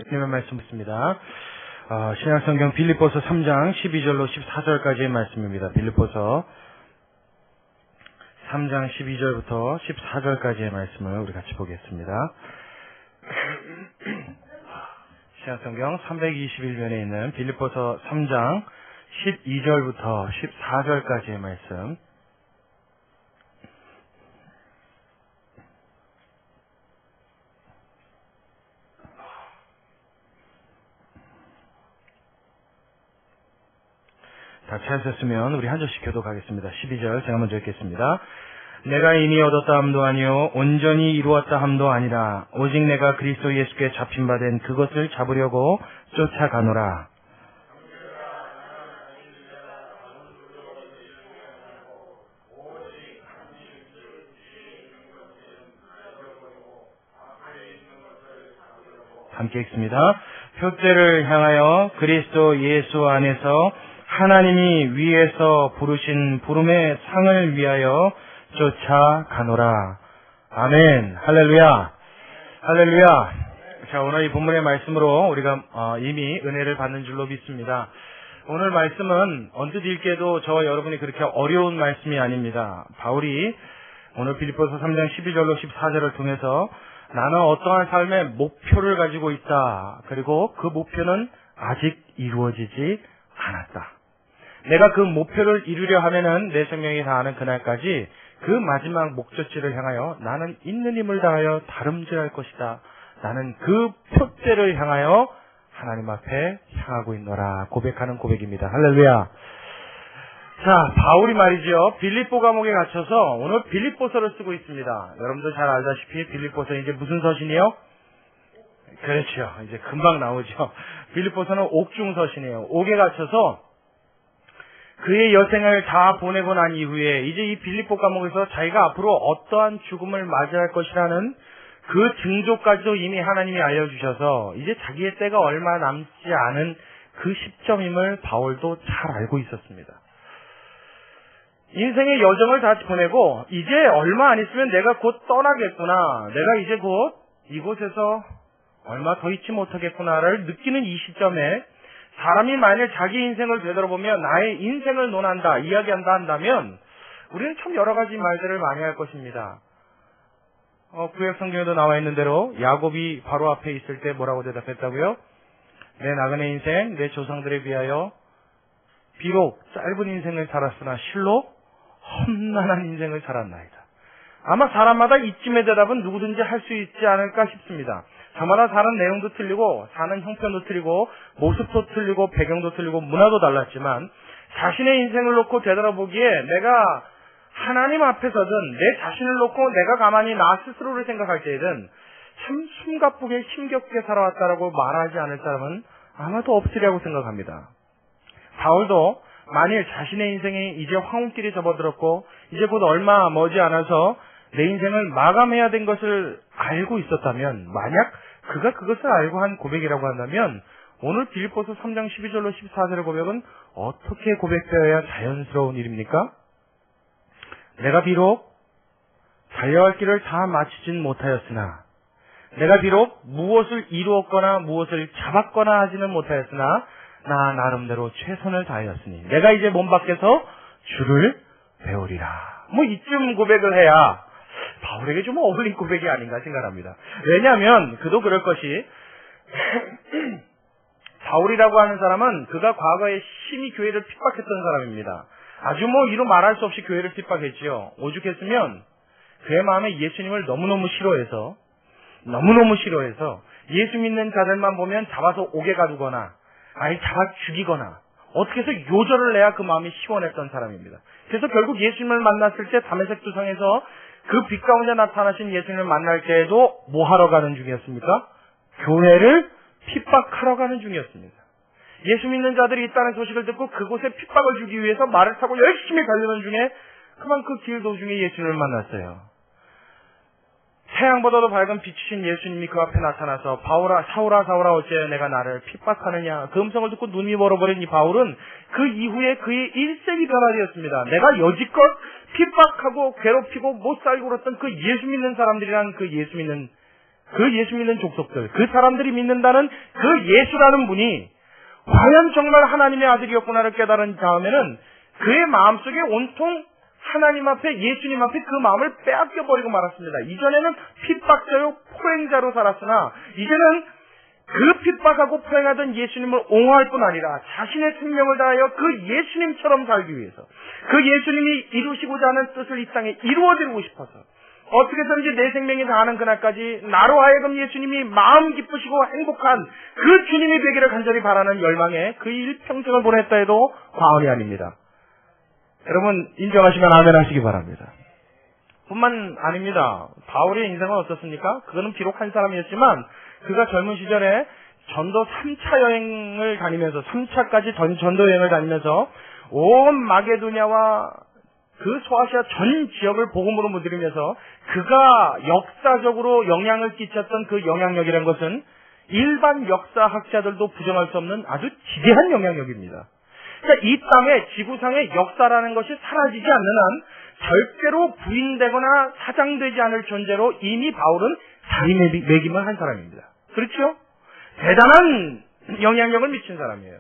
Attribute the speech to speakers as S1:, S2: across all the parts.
S1: 하나님의 말씀 있습니다. 신약성경 빌립보서 3장 12절로 14절까지의 말씀입니다. 빌립보서 3장 12절부터 14절까지의 말씀을 우리 같이 보겠습니다. 신약성경 321면에 있는 빌립보서 3장 12절부터 14절까지의 말씀. 다 찾으셨으면 우리 한 절씩 교독하겠습니다. 12절 제가 먼저 읽겠습니다. 내가 이미 얻었다 함도 아니요 온전히 이루었다 함도 아니라 오직 내가 그리스도 예수께 잡힌 바 된 그것을 잡으려고 쫓아가노라. 함께 읽습니다. 표대를 향하여 그리스도 예수 안에서 하나님이 위에서 부르신 부름의 상을 위하여 쫓아가노라. 아멘. 할렐루야. 할렐루야. 자, 오늘 이 본문의 말씀으로 우리가 이미 은혜를 받는 줄로 믿습니다. 오늘 말씀은 언뜻 읽기에도 저와 여러분이 그렇게 어려운 말씀이 아닙니다. 바울이 오늘 빌립보서 3장 12절로 14절을 통해서 나는 어떠한 삶의 목표를 가지고 있다. 그리고 그 목표는 아직 이루어지지 않았다. 내가 그 목표를 이루려 하면은 내 생명이 다하는 그날까지 그 마지막 목적지를 향하여 나는 있는 힘을 다하여 다름질할 것이다. 나는 그 표대를 향하여 하나님 앞에 향하고 있노라. 고백하는 고백입니다. 할렐루야. 자, 바울이 말이죠. 빌립보 감옥에 갇혀서 오늘 빌립보서를 쓰고 있습니다. 여러분들 잘 알다시피 빌립보서 이제 무슨 서신이요? 그렇죠. 이제 금방 나오죠. 빌립보서는 옥중서신이에요. 옥에 갇혀서 그의 여생을 다 보내고 난 이후에 이제 이 빌립보 감옥에서 자기가 앞으로 어떠한 죽음을 맞이할 것이라는 그 징조까지도 이미 하나님이 알려주셔서 이제 자기의 때가 얼마 남지 않은 그 시점임을 바울도 잘 알고 있었습니다. 인생의 여정을 다 보내고 이제 얼마 안 있으면 내가 곧 떠나겠구나. 내가 이제 곧 이곳에서 얼마 더 있지 못하겠구나를 느끼는 이 시점에 사람이 만일 자기 인생을 되돌아보며 나의 인생을 논한다, 이야기한다 한다면 우리는 참 여러 가지 말들을 많이 할 것입니다. 구약 성경에도 나와 있는 대로 야곱이 바로 앞에 있을 때 뭐라고 대답했다고요? 내 나그네 인생, 내 조상들에 비하여 비록 짧은 인생을 살았으나 실로 험난한 인생을 살았나이다. 아마 사람마다 이쯤의 대답은 누구든지 할 수 있지 않을까 싶습니다. 저마다 사는 내용도 틀리고 사는 형편도 틀리고 모습도 틀리고 배경도 틀리고 문화도 달랐지만 자신의 인생을 놓고 되돌아보기에 내가 하나님 앞에서든 내 자신을 놓고 내가 가만히 나 스스로를 생각할 때에든 참 숨가쁘게 힘겹게 살아왔다라고 말하지 않을 사람은 아마도 없으리라고 생각합니다. 바울도 만일 자신의 인생이 이제 황혼길에 접어들었고 이제 곧 얼마 머지않아서 내 인생을 마감해야 된 것을 알고 있었다면, 만약 그가 그것을 알고 한 고백이라고 한다면 오늘 빌립보서 3장 12절로 14절의 고백은 어떻게 고백되어야 자연스러운 일입니까? 내가 비록 달려갈 길을 다 마치진 못하였으나, 내가 비록 무엇을 이루었거나 무엇을 잡았거나 하지는 못하였으나 나 나름대로 최선을 다하였으니 내가 이제 몸 밖에서 주를 배우리라. 이쯤 고백을 해야 바울에게 좀 어울린 고백이 아닌가 생각합니다. 왜냐하면 그도 그럴 것이 바울이라고 하는 사람은 그가 과거에 심히 교회를 핍박했던 사람입니다. 아주 이루 말할 수 없이 교회를 핍박했지요. 오죽했으면 그의 마음에 예수님을 너무너무 싫어해서 예수 믿는 자들만 보면 잡아서 옥에 가두거나 아니 잡아 죽이거나 어떻게 해서 요절을 내야 그 마음이 시원했던 사람입니다. 그래서 결국 예수님을 만났을 때 다메섹 두성에서 그 빛 가운데 나타나신 예수님을 만날 때에도 뭐 하러 가는 중이었습니까? 교회를 핍박하러 가는 중이었습니다. 예수 믿는 자들이 있다는 소식을 듣고 그곳에 핍박을 주기 위해서 말을 타고 열심히 달리는 중에 그만 그 길 도중에 예수님을 만났어요. 태양보다도 밝은 빛이신 예수님이 그 앞에 나타나서 사울아 어째 내가 나를 핍박하느냐. 그 음성을 듣고 눈이 멀어버린 이 바울은 그 이후에 그의 일생이 변화되었습니다. 내가 여지껏 핍박하고 괴롭히고 못 살고 그랬던 그 예수 믿는 사람들이란 그 예수 믿는 그 예수 믿는 족속들, 그 사람들이 믿는다는 그 예수라는 분이 과연 정말 하나님의 아들이었구나를 깨달은 다음에는 그의 마음속에 온통 하나님 앞에, 예수님 앞에 그 마음을 빼앗겨버리고 말았습니다. 이전에는 핍박자요 포행자로 살았으나 이제는 그 핍박하고 포행하던 예수님을 옹호할 뿐 아니라 자신의 생명을 다하여 그 예수님처럼 살기 위해서, 그 예수님이 이루시고자 하는 뜻을 이 땅에 이루어드리고 싶어서 어떻게든지 내 생명이 다하는 그날까지 나로 하여금 예수님이 마음 기쁘시고 행복한 그 주님이 되기를 간절히 바라는 열망에 그 일평생을 보냈다 해도 과언이 아닙니다. 여러분 인정하시면 아멘 하시기 바랍니다. 뿐만 아닙니다. 바울의 인생은 어떻습니까? 그거는 비록 한 사람이었지만 그가 젊은 시절에 전도 3차 여행을 다니면서 3차까지 전도 여행을 다니면서 온 마게도냐와 그 소아시아 전 지역을 복음으로 물들이면서 그가 역사적으로 영향을 끼쳤던 그 영향력이라는 것은 일반 역사학자들도 부정할 수 없는 아주 지대한 영향력입니다. 그러니까 이 땅에 지구상의 역사라는 것이 사라지지 않는 한 절대로 부인되거나 사장되지 않을 존재로 이미 바울은 자리매김을 한 사람입니다. 그렇죠? 대단한 영향력을 미친 사람이에요.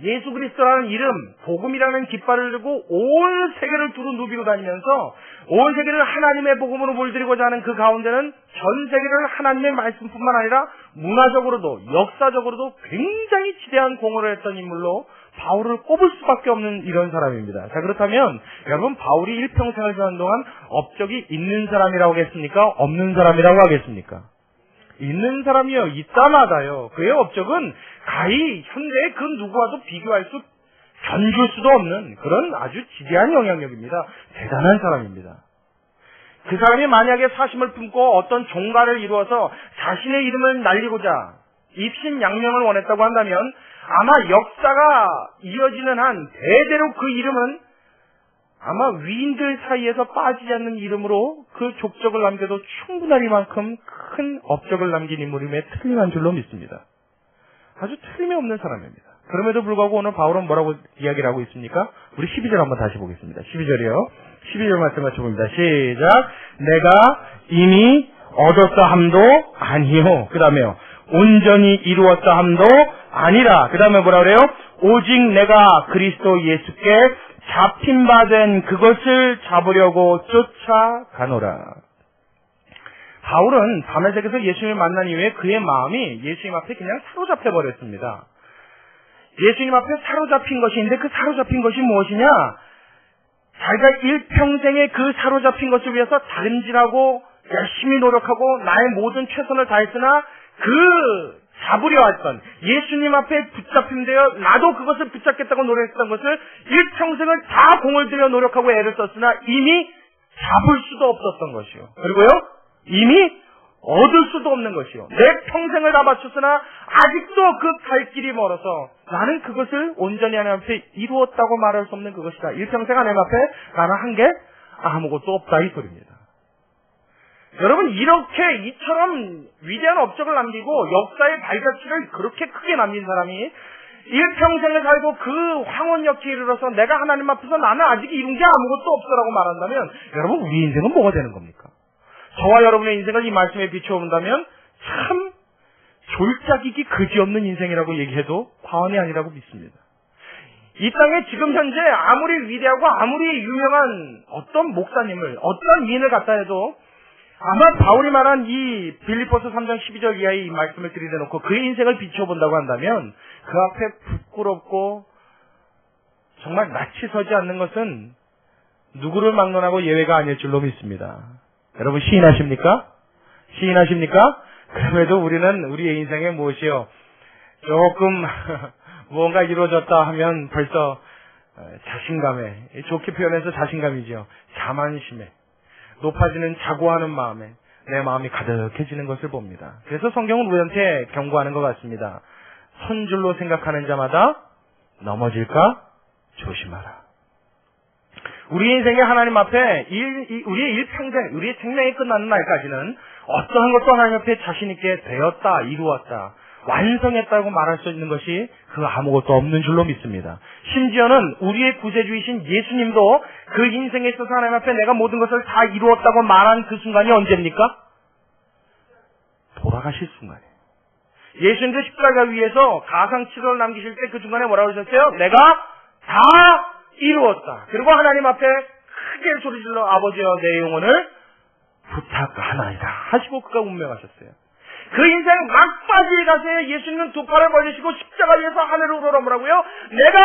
S1: 예수 그리스도라는 이름, 복음이라는 깃발을 들고 온 세계를 두루 누비고 다니면서 온 세계를 하나님의 복음으로 물들이고자 하는 그 가운데는 전 세계를 하나님의 말씀뿐만 아니라 문화적으로도 역사적으로도 굉장히 지대한 공헌을 했던 인물로 바울을 꼽을 수밖에 없는 이런 사람입니다. 자, 그렇다면 여러분 바울이 일평생을 사는 동안 업적이 있는 사람이라고 하겠습니까? 없는 사람이라고 하겠습니까? 있는 사람이요. 있다마다요. 그의 업적은 가히 현대의 그 누구와도 견줄 수도 없는 그런 아주 지대한 영향력입니다. 대단한 사람입니다. 그 사람이 만약에 사심을 품고 어떤 종가를 이루어서 자신의 이름을 날리고자 입신양명을 원했다고 한다면 아마 역사가 이어지는 한 대대로 그 이름은 아마 위인들 사이에서 빠지지 않는 이름으로 그 족적을 남겨도 충분할 만큼 큰 업적을 남긴 인물임에 틀림한 줄로 믿습니다. 아주 틀림이 없는 사람입니다. 그럼에도 불구하고 오늘 바울은 뭐라고 이야기를 하고 있습니까? 우리 12절 한번 다시 보겠습니다. 12절이요. 12절 말씀 같이 봅니다. 시작. 내가 이미 얻었다 함도 아니요. 그 다음에요. 온전히 이루었다 함도 아니라. 그 다음에 뭐라 그래요? 오직 내가 그리스도 예수께 잡힌 바 된 그것을 잡으려고 쫓아가노라. 바울은 다메섹에서 예수님을 만난 이후에 그의 마음이 예수님 앞에 그냥 사로잡혀 버렸습니다. 예수님 앞에 사로잡힌 것이 있는데 그 사로잡힌 것이 무엇이냐? 자기가 일평생에 그 사로잡힌 것을 위해서 다림질하고 열심히 노력하고 나의 모든 최선을 다했으나 그 잡으려 했던 예수님 앞에 붙잡힘되어 나도 그것을 붙잡겠다고 노력했던 것을 일평생을 다 공을 들여 노력하고 애를 썼으나 이미 잡을 수도 없었던 것이요. 그리고요 이미 얻을 수도 없는 것이요. 내 평생을 다 바쳤으나 아직도 그 갈 길이 멀어서 나는 그것을 온전히 하나님 앞에 이루었다고 말할 수 없는 그것이다. 일평생 하나님 앞에 나는 한 게 아무것도 없다 이 소리입니다. 여러분 이렇게 이처럼 위대한 업적을 남기고 역사의 발자취를 그렇게 크게 남긴 사람이 일평생을 살고 그 황혼역기에 이르러서 내가 하나님 앞에서 나는 아직 이룬 게 아무것도 없어라고 말한다면 여러분 우리 인생은 뭐가 되는 겁니까? 저와 여러분의 인생을 이 말씀에 비추어본다면 참 졸작이기 그지없는 인생이라고 얘기해도 과언이 아니라고 믿습니다. 이 땅에 지금 현재 아무리 위대하고 아무리 유명한 어떤 목사님을 어떤 위인을 갖다 해도 아마 바울이 말한 이 빌립보서 3장 12절 이하의 이 말씀을 들이대놓고 그의 인생을 비춰본다고 한다면 그 앞에 부끄럽고 정말 낯이 서지 않는 것은 누구를 막론하고 예외가 아닐 줄로 믿습니다. 여러분 시인하십니까? 시인하십니까? 그래도 우리는 우리의 인생에 무엇이요? 조금 무언가 이루어졌다 하면 벌써 자신감에, 좋게 표현해서 자신감이죠. 자만심에, 높아지는 자고하는 마음에 내 마음이 가득해지는 것을 봅니다. 그래서 성경은 우리한테 경고하는 것 같습니다. 선줄로 생각하는 자마다 넘어질까 조심하라. 우리 인생의 하나님 앞에 우리의 일평생, 우리의 생명이 끝나는 날까지는 어떠한 것도 하나님 앞에 자신 있게 되었다, 이루었다, 완성했다고 말할 수 있는 것이 그 아무것도 없는 줄로 믿습니다. 심지어는 우리의 구세주이신 예수님도 그 인생에 있어서 하나님 앞에 내가 모든 것을 다 이루었다고 말한 그 순간이 언제입니까? 돌아가실 순간이에요. 예수님도 십자가 위에서 가상치료를 남기실 때 그 중간에 뭐라고 하셨어요? 내가 다 이루었다. 그리고 하나님 앞에 크게 소리질러 아버지여 내 영혼을 부탁하나이다 하시고 그가 운명하셨어요. 그 인생 막바지에 가서 예수님은 두 팔을 벌리시고 십자가 위에서 하늘을 우러러보라고요. 내가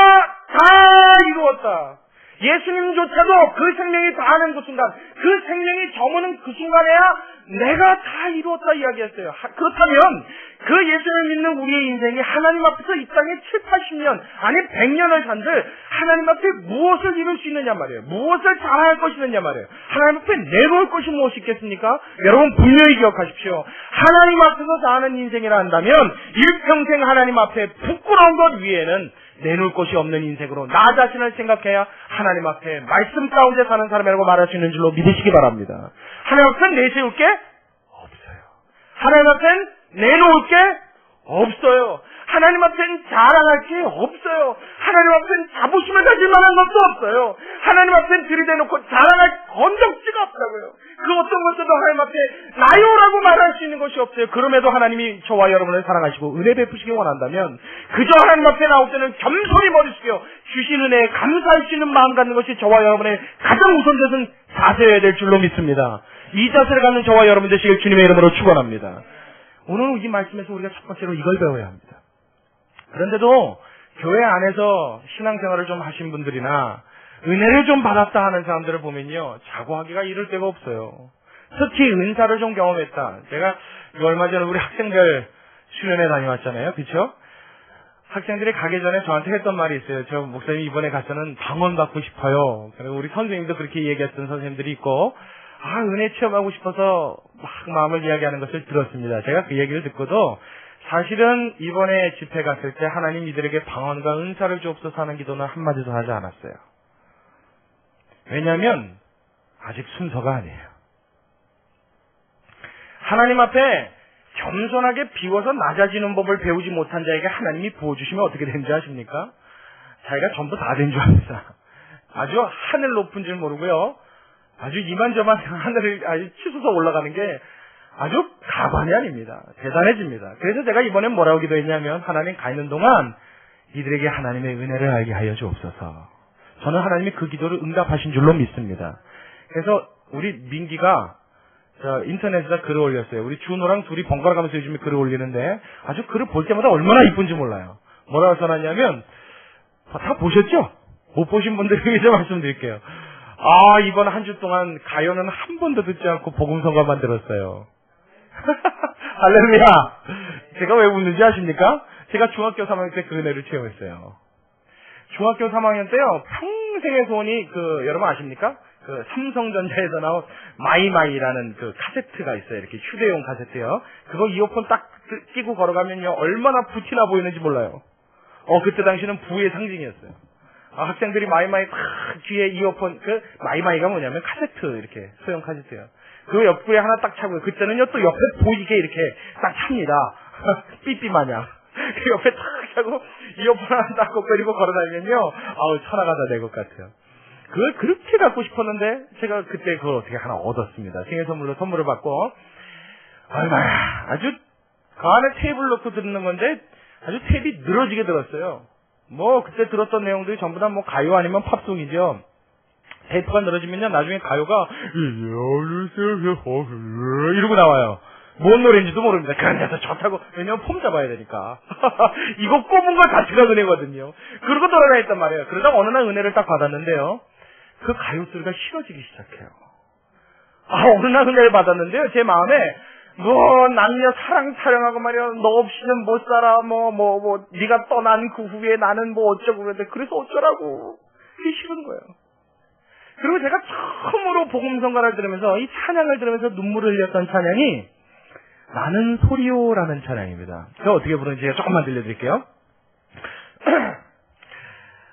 S1: 다 이루었다. 예수님조차도 그 생명이 다하는 그 순간, 그 생명이 저무는 그 순간에야 내가 다 이루었다 이야기했어요. 그렇다면 그 예수님을 믿는 우리의 인생이 하나님 앞에서 이 땅에 7, 80년 아니 100년을 산들 하나님 앞에 무엇을 이룰 수 있느냐 말이에요. 무엇을 잘할 것이 있느냐 말이에요. 하나님 앞에 내놓을 것이 무엇이 있겠습니까? 여러분 분명히 기억하십시오. 하나님 앞에서 사는 인생이라 한다면 일평생 하나님 앞에 부끄러운 것 위에는 내놓을 것이 없는 인생으로 나 자신을 생각해야 하나님 앞에 말씀 가운데 사는 사람이라고 말할 수 있는 줄로 믿으시기 바랍니다. 하나님 앞에 내세울 게 없어요. 하나님 앞엔 내놓을 게 없어요. 하나님 앞엔 자랑할 게 없어요. 하나님 앞엔 자부심을 가질 만한 것도 없어요. 하나님 앞엔 들이대놓고 자랑할 건덕지가 없다고요. 그 어떤 것들도 하나님 앞에 나요라고 말할 수 있는 것이 없어요. 그럼에도 하나님이 저와 여러분을 사랑하시고 은혜 베푸시기 원한다면 그저 하나님 앞에 나올 때는 겸손히 머리 숙여 주신 은혜에 감사할 수 있는 마음 갖는 것이 저와 여러분의 가장 우선되는 자세여야 될 줄로 믿습니다. 이 자세를 갖는 저와 여러분 되시길 주님의 이름으로 축원합니다. 오늘 이 말씀에서 우리가 첫 번째로 이걸 배워야 합니다. 그런데도 교회 안에서 신앙생활을 좀 하신 분들이나 은혜를 좀 받았다 하는 사람들을 보면요, 자고하기가 이를 데가 없어요. 특히 은사를 좀 경험했다. 제가 얼마 전에 우리 학생들 수련회 다녀왔잖아요. 그렇죠? 학생들이 가기 전에 저한테 했던 말이 있어요. 저 목사님 이번에 가서는 방언 받고 싶어요. 그리고 우리 선생님도 그렇게 얘기했던 선생님들이 있고, 은혜 체험하고 싶어서 막 마음을 이야기하는 것을 들었습니다. 제가 그 얘기를 듣고도 사실은 이번에 집회 갔을 때 하나님 이들에게 방언과 은사를 주옵소서 하는 기도는 한마디도 하지 않았어요. 왜냐하면 아직 순서가 아니에요. 하나님 앞에 겸손하게 비워서 낮아지는 법을 배우지 못한 자에게 하나님이 부어주시면 어떻게 되는지 아십니까? 자기가 전부 다 된 줄 압니다. 아주 하늘 높은 줄 모르고요. 아주 이만저만 하늘을 아주 치솟아 올라가는 게 아주 가관이 아닙니다. 대단해집니다. 그래서 제가 이번엔 뭐라고 기도했냐면 하나님 가 있는 동안 이들에게 하나님의 은혜를 알게 하여 주옵소서. 저는 하나님이 그 기도를 응답하신 줄로 믿습니다. 그래서 우리 민기가 인터넷에다 글을 올렸어요. 우리 준호랑 둘이 번갈아 가면서 요즘에 글을 올리는데 아주 글을 볼 때마다 얼마나 이쁜지 몰라요. 뭐라고 써놨냐면 다 보셨죠? 못 보신 분들을 위해서 말씀드릴게요. 이번 한 주 동안 가요는 한 번도 듣지 않고 복음성가만 들었어요. 할렐루야! 제가 왜 웃는지 아십니까? 제가 중학교 3학년 때 그 은혜를 체험했어요. 중학교 3학년 때요, 평생의 소원이 여러분 아십니까? 삼성전자에서 나온 마이마이라는 카세트가 있어요. 이렇게 휴대용 카세트요. 그거 이어폰 딱 끼고 걸어가면요, 얼마나 부티나 보이는지 몰라요. 그때 당시는 부의 상징이었어요. 학생들이 마이마이 탁 뒤에 이어폰, 마이마이가 뭐냐면 카세트, 이렇게, 소형 카세트요. 그 옆구리에 하나 딱 차고요. 그때는요, 또 옆에 보이게 이렇게 딱 찹니다. 삐삐 마냥. 그 옆에 딱 차고, 이어폰 하나 딱 꽂고 이러고 걸어다니면요, 천하가 다 될 것 같아요. 그걸 그렇게 갖고 싶었는데, 제가 그때 그걸 어떻게 하나 얻었습니다. 생일 선물을 받고, 얼마야, 아주, 그 안에 테이블 넣고 듣는 건데, 아주 테이프가 늘어지게 들었어요. 그때 들었던 내용들이 전부 다 가요 아니면 팝송이죠. 테이프가 늘어지면요, 나중에 가요가, 이러고 나와요. 뭔 노래인지도 모릅니다. 그런데도 좋다고, 왜냐면 폼 잡아야 되니까. 이거 꼽은 거 자체가 은혜거든요. 그러고 돌아다녔단 말이에요. 그러다가 어느 날 은혜를 딱 받았는데요, 그 가요 소리가 싫어지기 시작해요. 어느 날 은혜를 받았는데요, 제 마음에, 남녀 사랑 타령하고 말이야, 너 없이는 못 살아, 네가 떠난 그 후에 나는 어쩌고 그랬는데, 그래서 어쩌라고. 그게 싫은 거예요. 그리고 제가 처음으로 복음성가를 들으면서, 이 찬양을 들으면서 눈물을 흘렸던 찬양이, 나는 소리요라는 찬양입니다. 제가 어떻게 부르는지 제가 조금만 들려드릴게요.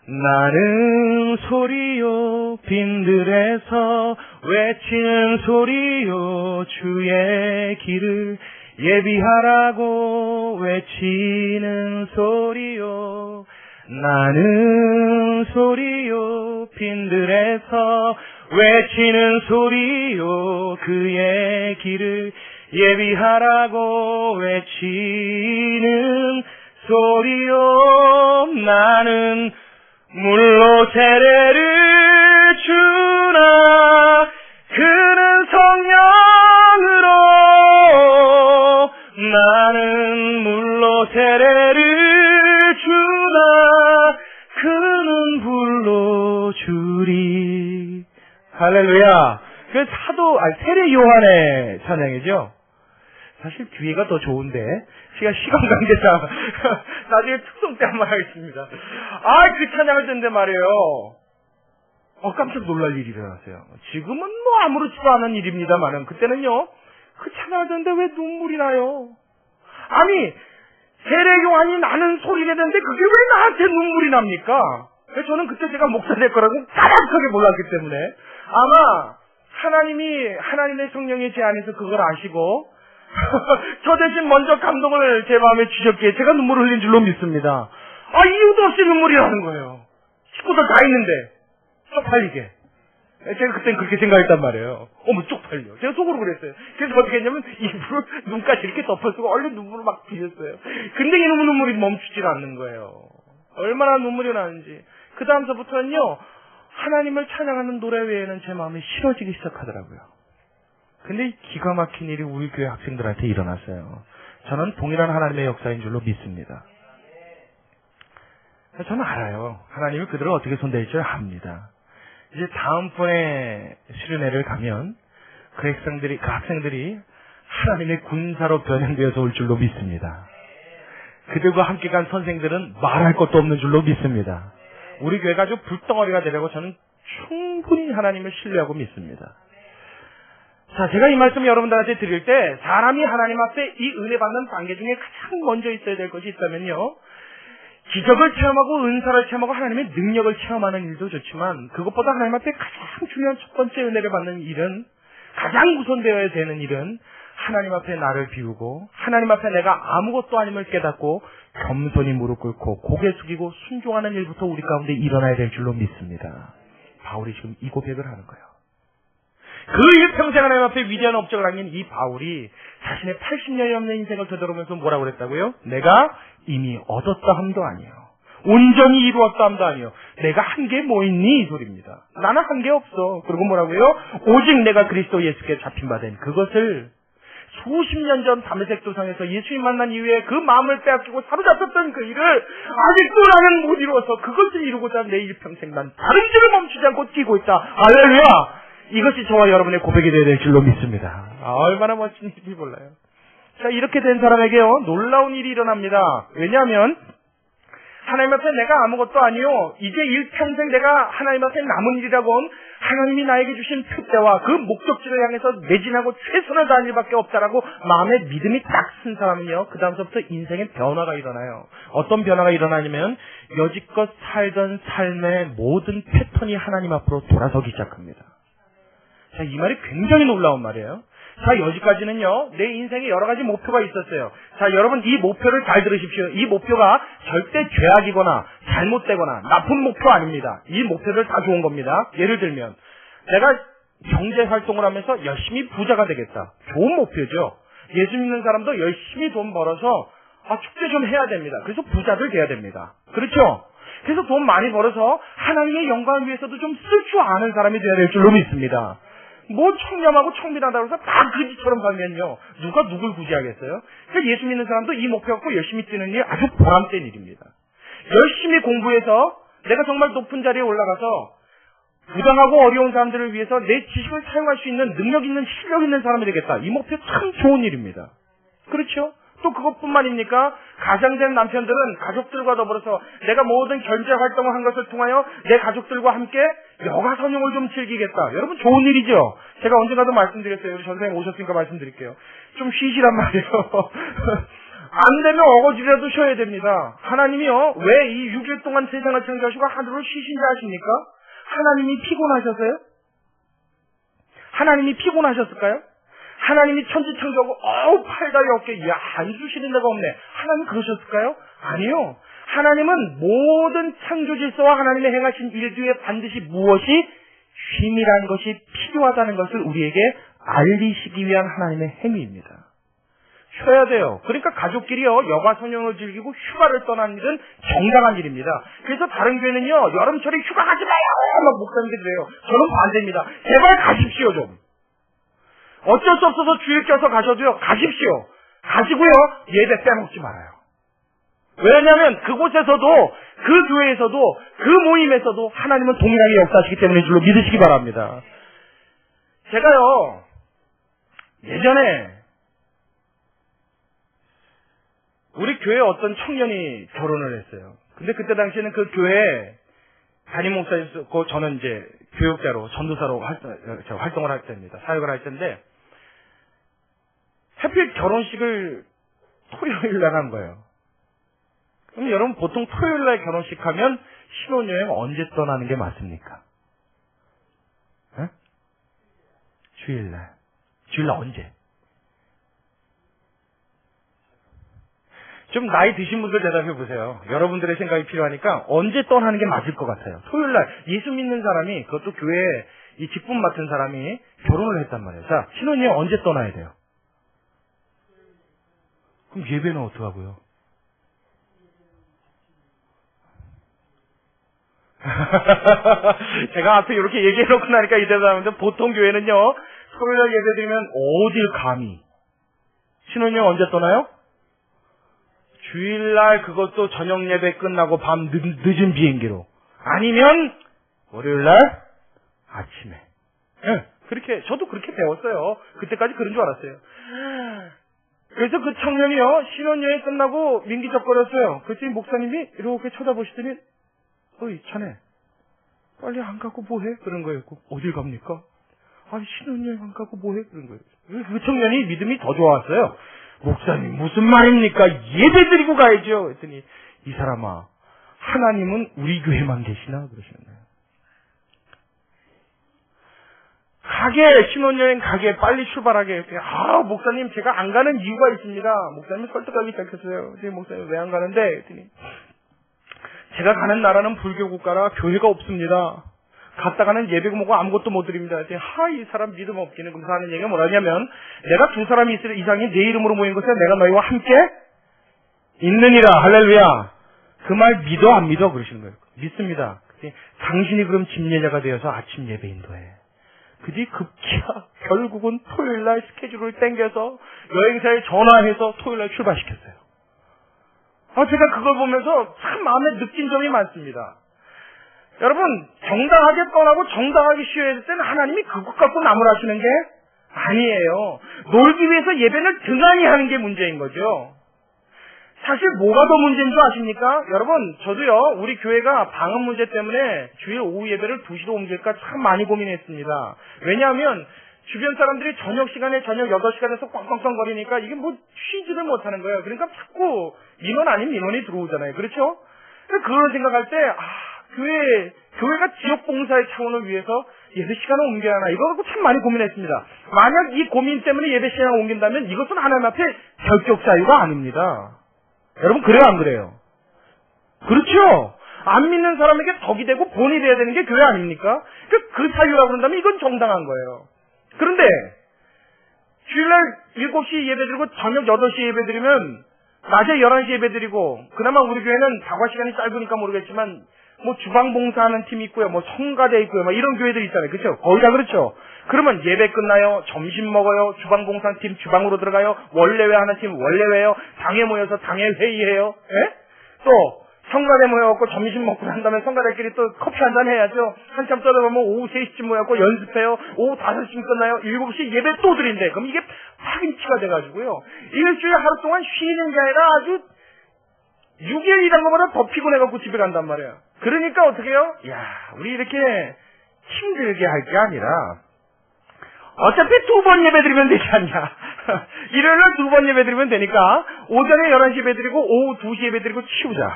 S1: 나는 소리요 빈들에서 외치는 소리요 주의 길을 예비하라고 외치는 소리요 나는 소리요 빈들에서 외치는 소리요 그의 길을 예비하라고 외치는 소리요 나는 물로 세례를 주나 그는 성령으로 나는 물로 세례를 주나 그는 불로 주리. 할렐루야. 그 세례 요한의 찬양이죠. 사실 뒤에가 더 좋은데 시간 관계상 나중에 특송 때 한번 하겠습니다. 그 찬양을 듣는데 말이에요. 깜짝 놀랄 일이 일어났어요. 지금은 뭐 아무렇지도 않은 일입니다만은 그때는요. 그 찬양을 듣는데 왜 눈물이 나요? 아니 세례 요한이 나는 소리를 했는데 그게 왜 나한테 눈물이 납니까? 저는 그때 제가 목사 될 거라고 까맣게 몰랐기 때문에 아마 하나님의 성령이 제 안에서 그걸 아시고 저 대신 먼저 감동을 제 마음에 주셨기에 제가 눈물을 흘린 줄로 믿습니다. 이유도 없이 눈물이 나는 거예요. 식구들 다 있는데 쪽팔리게. 제가 그땐 그렇게 생각했단 말이에요. 쪽팔려. 제가 속으로 그랬어요. 그래서 어떻게 했냐면 입으로 눈까지 이렇게 덮어쓰고 얼른 눈물을 막 빌렸어요. 근데 이 눈물이 멈추질 않는 거예요. 얼마나 눈물이 나는지. 그 다음서부터는요. 하나님을 찬양하는 노래 외에는 제 마음이 싫어지기 시작하더라고요. 근데 기가 막힌 일이 우리 교회 학생들한테 일어났어요. 저는 동일한 하나님의 역사인 줄로 믿습니다. 저는 알아요. 하나님이 그들을 어떻게 손댈 줄 압니다. 이제 다음번에 수련회를 가면 그 학생들이 하나님의 군사로 변형되어서 올 줄로 믿습니다. 그들과 함께 간 선생들은 말할 것도 없는 줄로 믿습니다. 우리 교회가 아주 불덩어리가 되려고 저는 충분히 하나님을 신뢰하고 믿습니다. 자, 제가 이 말씀 여러분들한테 드릴 때 사람이 하나님 앞에 이 은혜 받는 단계 중에 가장 먼저 있어야 될 것이 있다면요. 기적을 체험하고 은사를 체험하고 하나님의 능력을 체험하는 일도 좋지만 그것보다 하나님 앞에 가장 중요한 첫 번째 은혜를 받는 일은 가장 우선되어야 되는 일은 하나님 앞에 나를 비우고 하나님 앞에 내가 아무것도 아님을 깨닫고 겸손히 무릎 꿇고 고개 숙이고 순종하는 일부터 우리 가운데 일어나야 될 줄로 믿습니다. 바울이 지금 이 고백을 하는 거예요. 그 일평생 하나님 앞에 위대한 업적을 남긴 이 바울이 자신의 80년이 넘는 인생을 되돌아보면서 뭐라고 그랬다고요? 내가 이미 얻었다 함도 아니에요. 온전히 이루었다 함도 아니에요. 내가 한 게 뭐 있니? 이 소리입니다. 나는 한 게 없어. 그리고 뭐라고요? 오직 내가 그리스도 예수께 잡힌 바 된 그것을 수십 년 전 다메섹 도상에서 예수님 만난 이후에 그 마음을 빼앗기고 사로잡혔던 그 일을 아직도 나는 못 이루어서 그것을 이루고자 내 일평생 난 다른 길을 멈추지 않고 뛰고 있다. 할렐루야! 이것이 저와 여러분의 고백이 되어야 될 줄로 믿습니다. 얼마나 멋진 일인지 몰라요. 자, 이렇게 된 사람에게요, 놀라운 일이 일어납니다. 왜냐하면 하나님 앞에 내가 아무것도 아니요, 이제 일평생 내가 하나님 앞에 남은 일이라고는 하나님이 나에게 주신 표대와 그 목적지를 향해서 매진하고 최선을 다할 일밖에 없다라고 마음에 믿음이 딱 쓴 사람은요, 그 다음서부터 인생의 변화가 일어나요. 어떤 변화가 일어나냐면 여지껏 살던 삶의 모든 패턴이 하나님 앞으로 돌아서기 시작합니다. 자, 이 말이 굉장히 놀라운 말이에요. 자, 여기까지는요, 내 인생에 여러 가지 목표가 있었어요. 자, 여러분, 이 목표를 잘 들으십시오. 이 목표가 절대 죄악이거나 잘못되거나 나쁜 목표 아닙니다. 이 목표들 다 좋은 겁니다. 예를 들면, 내가 경제 활동을 하면서 열심히 부자가 되겠다. 좋은 목표죠. 예수 믿는 사람도 열심히 돈 벌어서, 축제 좀 해야 됩니다. 그래서 부자들 돼야 됩니다. 그렇죠? 그래서 돈 많이 벌어서 하나님의 영광을 위해서도 좀 쓸 줄 아는 사람이 돼야 될 줄로 믿습니다. 뭐 청렴하고 청빈하다고 해서 다 그지처럼 살면요, 누가 누굴 구제하겠어요? 그러니까 예수 믿는 사람도 이 목표 갖고 열심히 뛰는 일 아주 보람된 일입니다. 열심히 공부해서 내가 정말 높은 자리에 올라가서 부당하고 어려운 사람들을 위해서 내 지식을 사용할 수 있는 능력 있는 실력 있는 사람이 되겠다. 이 목표 참 좋은 일입니다. 그렇죠? 또 그것뿐만입니까? 가장된 남편들은 가족들과 더불어서 내가 모든 경제 활동을 한 것을 통하여 내 가족들과 함께 여가 선용을 좀 즐기겠다. 여러분, 좋은 일이죠? 제가 언젠가도 말씀드렸어요. 우리 전생님 오셨으니까 말씀드릴게요. 좀 쉬시란 말이에요. 안 되면 어거지라도 쉬어야 됩니다. 하나님이요, 왜 이 6일 동안 세상을 창조하시고 하루를 쉬신지 아십니까? 하나님이 피곤하셔서요? 하나님이 피곤하셨을까요? 하나님이 천지 창조하고 팔 다리 어깨 한수 쉬는 데가 없네. 하나님 그러셨을까요? 아니요. 하나님은 모든 창조 질서와 하나님의 행하신 일 중에 반드시 무엇이 쉼이라는 것이 필요하다는 것을 우리에게 알리시기 위한 하나님의 행위입니다. 쉬어야 돼요. 그러니까 가족끼리요, 여가 선용을 즐기고 휴가를 떠나는 일은 정당한 일입니다. 그래서 다른 교회는요, 여름철에 휴가 가지 마요! 막 목사님들이 그래요. 저는 반대입니다. 제발 가십시오, 좀. 어쩔 수 없어서 주일 껴서 가셔도요, 가십시오. 가시고요, 예배 빼먹지 말아요. 왜냐하면 그곳에서도, 그 교회에서도, 그 모임에서도 하나님은 동일하게 역사하시기 때문에 줄로 믿으시기 바랍니다. 제가요, 예전에 우리 교회 어떤 청년이 결혼을 했어요. 근데 그때 당시에는 그 교회 담임 목사였고 저는 이제 교육자로, 전도사로 활동을 할 때입니다. 사역을 할 때인데 하필 결혼식을 토요일 날 한 거예요. 그럼 여러분 보통 토요일 날 결혼식 하면 신혼여행 언제 떠나는 게 맞습니까? 에? 주일날. 주일날 언제? 좀 나이 드신 분들 대답해 보세요. 여러분들의 생각이 필요하니까 언제 떠나는 게 맞을 것 같아요. 토요일날 예수 믿는 사람이, 그것도 교회에 이 직분 맡은 사람이 결혼을 했단 말이에요. 자, 신혼여행 언제 떠나야 돼요? 그럼 예배는 어떡하고요? 제가 앞에 이렇게 얘기해놓고 나니까 이 대답하는데 보통 교회는요, 토요일날 예배 드리면 어딜 감히? 신혼여행 언제 떠나요? 주일날 그것도 저녁 예배 끝나고 밤 늦은 비행기로. 아니면 월요일날 아침에. 네, 그렇게 저도 그렇게 배웠어요. 그때까지 그런 줄 알았어요. 그래서 그 청년이요, 신혼여행 끝나고 민기적거렸어요. 그랬더니 목사님이 이렇게 쳐다보시더니, 어이 자네 빨리 안 가고 뭐해? 그런 거예요. 어딜 갑니까? 아니 신혼여행 안 가고 뭐해? 그런 거예요. 그 청년이 믿음이 더 좋았어요. 목사님 무슨 말입니까? 예배 드리고 가야죠. 그랬더니 이 사람아, 하나님은 우리 교회만 계시나? 그러시는 거예요. 가게, 신혼여행 가게 빨리 출발하게. 아, 목사님 제가 안 가는 이유가 있습니다. 목사님 설득하기 시작했어요. 목사님 왜 안 가는데? 그랬더니 제가 가는 나라는 불교 국가라 교회가 없습니다. 갔다가는 예배고 뭐고 아무것도 못 드립니다. 이 사람 믿음 없기는. 그래서 하는 얘기가 뭐냐면, 내가 두 사람이 있을 이상이 내 이름으로 모인 것에 내가 너희와 함께 있느니라. 할렐루야. 그 말 믿어 안 믿어? 그러시는 거예요. 믿습니다. 당신이 그럼 집례자가 되어서 아침 예배 인도해. 그뒤 급기야 결국은 토요일날 스케줄을 땡겨서 여행사에 전화해서 토요일날 출발시켰어요. 제가 그걸 보면서 참 마음에 느낀 점이 많습니다. 여러분, 정당하게 떠나고 정당하게 쉬어야 될 때는 하나님이 그것 갖고 나무라시는 게 아니에요. 놀기 위해서 예배를 등한히 하는 게 문제인 거죠. 사실 뭐가 더 문제인 줄 아십니까? 여러분, 저도요, 우리 교회가 방음 문제 때문에 주일 오후 예배를 2시로 옮길까 참 많이 고민했습니다. 왜냐하면 주변 사람들이 저녁 시간에 저녁 8시간에서 꽝꽝꽝 거리니까 이게 뭐 쉬지를 못하는 거예요. 그러니까 자꾸 민원 아닌 민원이 들어오잖아요. 그렇죠? 그걸 생각할 때, 교회가 지역 봉사의 차원을 위해서 예배 시간을 옮겨야 하나, 이거 갖고 참 많이 고민했습니다. 만약 이 고민 때문에 예배 시간을 옮긴다면 이것은 하나님 앞에 결격 사유가 아닙니다. 여러분, 그래요 안 그래요? 그렇죠? 안 믿는 사람에게 덕이 되고 본이 돼야 되는 게 교회 아닙니까? 그 사유라고 그런다면 이건 정당한 거예요. 그런데 주일날 7시 예배 드리고 저녁 8시 예배 드리면 낮에 11시 예배 드리고, 그나마 우리 교회는 다과 시간이 짧으니까 모르겠지만 뭐 주방 봉사하는 팀이 있고요, 뭐 성가대 있고요, 뭐 이런 교회들이 있잖아요. 그렇죠? 거의 다 그렇죠. 그러면 예배 끝나요, 점심 먹어요, 주방 봉사팀 주방으로 들어가요, 원래회 하는 팀 원래회요, 당회 모여서 당회 회의해요. 예? 또 성가대 모여갖고 점심 먹고 난 다음에 성가대끼리 또 커피 한잔 해야죠. 한참 떠들어보면 오후 3시쯤 모여갖고 연습해요. 오후 5시쯤 끝나요. 7시 예배 또 드린대. 그럼 이게 파김치가 돼가지고요, 일주일 하루 동안 쉬는 게 아니라 아주 6일 일한 것보다 더 피곤해갖고 집에 간단 말이에요. 그러니까 어떻게 해요? 우리 이렇게 힘들게 할 게 아니라 어차피 2번 예배 드리면 되지 않냐. 일요일날 2번 예배 드리면 되니까 오전에 11시 예배 드리고 오후 2시 예배 드리고 치우자.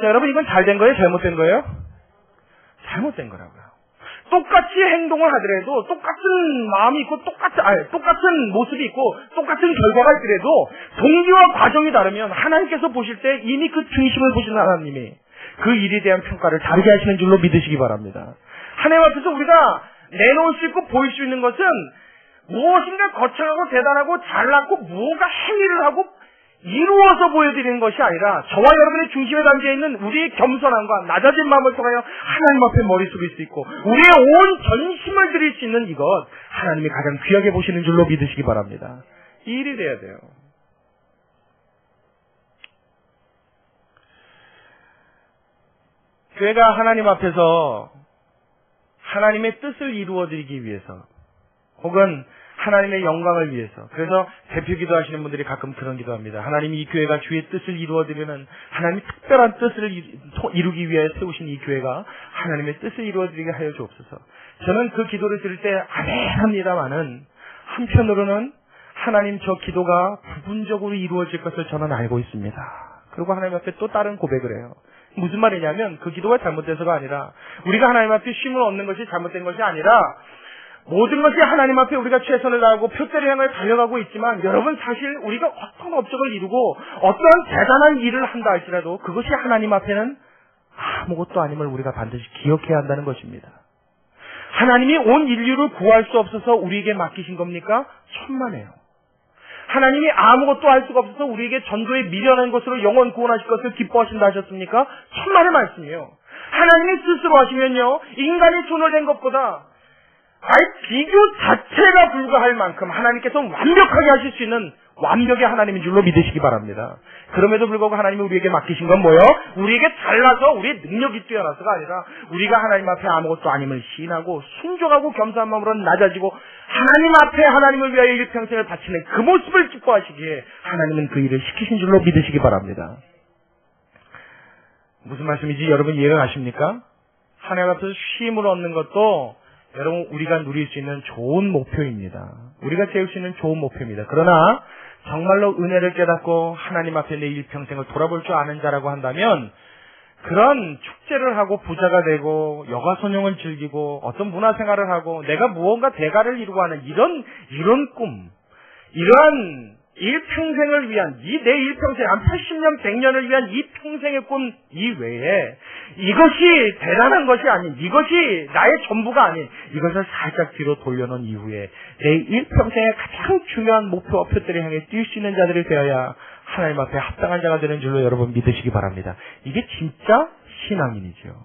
S1: 자, 여러분, 이건 잘된 거예요? 잘못된 거예요? 잘못된 거라고요. 똑같이 행동을 하더라도, 똑같은 마음이 있고 똑같은 모습이 있고 똑같은 결과가 있더라도 동기와 과정이 다르면 하나님께서 보실 때 이미 그 중심을 보시는 하나님이 그 일에 대한 평가를 다르게 하시는 줄로 믿으시기 바랍니다. 하나님 앞에서 우리가 내놓을 수 있고 보일 수 있는 것은 무엇인가 거창하고 대단하고 잘났고 무언가 행위를 하고 이루어서 보여드리는 것이 아니라 저와 여러분의 중심에 담겨있는 우리의 겸손함과 낮아진 마음을 통하여 하나님 앞에 머리 숙일 수 있고 우리의 온 전심을 드릴 수 있는 이것, 하나님이 가장 귀하게 보시는 줄로 믿으시기 바랍니다. 이 일이 돼야 돼요. 교회가 하나님 앞에서 하나님의 뜻을 이루어드리기 위해서 혹은 하나님의 영광을 위해서, 그래서 대표 기도하시는 분들이 가끔 그런 기도합니다. 하나님이 이 교회가 주의 뜻을 이루어드리는, 하나님이 특별한 뜻을 이루기 위해 세우신 이 교회가 하나님의 뜻을 이루어드리게 하여 주옵소서. 저는 그 기도를 들을 때 아멘합니다마는 한편으로는 하나님 저 기도가 부분적으로 이루어질 것을 저는 알고 있습니다. 그리고 하나님 앞에 또 다른 고백을 해요. 무슨 말이냐면 그 기도가 잘못돼서가 아니라 우리가 하나님 앞에 쉼을 얻는 것이 잘못된 것이 아니라 모든 것이 하나님 앞에 우리가 최선을 다하고 표대를 향해 달려가고 있지만 여러분 사실 우리가 어떤 업적을 이루고 어떠한 대단한 일을 한다 할지라도 그것이 하나님 앞에는 아무것도 아님을 우리가 반드시 기억해야 한다는 것입니다. 하나님이 온 인류를 구할 수 없어서 우리에게 맡기신 겁니까? 천만에요. 하나님이 아무것도 할 수가 없어서 우리에게 전도에 미련한 것으로 영원 구원하실 것을 기뻐하신다 하셨습니까? 천만의 말씀이요. 하나님이 스스로 하시면요, 인간이 손을 댄 것보다 비교 자체가 불가할 만큼 하나님께서 완벽하게 하실 수 있는 완벽의 하나님인 줄로 믿으시기 바랍니다. 그럼에도 불구하고 하나님이 우리에게 맡기신 건 뭐예요? 우리에게 잘나서 우리의 능력이 뛰어나서가 아니라 우리가 하나님 앞에 아무것도 아님을 시인하고 순종하고 겸손한 마음으로 낮아지고 하나님 앞에 하나님을 위하여 일평생을 바치는 그 모습을 기뻐하시기에 하나님은 그 일을 시키신 줄로 믿으시기 바랍니다. 무슨 말씀인지 여러분 이해가 가십니까? 하나님 앞에서 쉼을 얻는 것도 여러분 우리가 누릴 수 있는 좋은 목표입니다. 우리가 세울 수 있는 좋은 목표입니다. 그러나 정말로 은혜를 깨닫고 하나님 앞에 내 일평생을 돌아볼 줄 아는 자라고 한다면 그런 축제를 하고 부자가 되고 여가선용을 즐기고 어떤 문화생활을 하고 내가 무언가 대가를 이루고 하는 이런 꿈, 이러한 일평생을 위한 내 일평생 한 80년 100년을 위한 이 평생의 꿈 이외에 이것이 대단한 것이 아닌, 이것이 나의 전부가 아닌 이것을 살짝 뒤로 돌려놓은 이후에 내 일평생의 가장 중요한 목표와 표대를 향해 뛸 수 있는 자들이 되어야 하나님 앞에 합당한 자가 되는 줄로 여러분 믿으시기 바랍니다. 이게 진짜 신앙인이죠.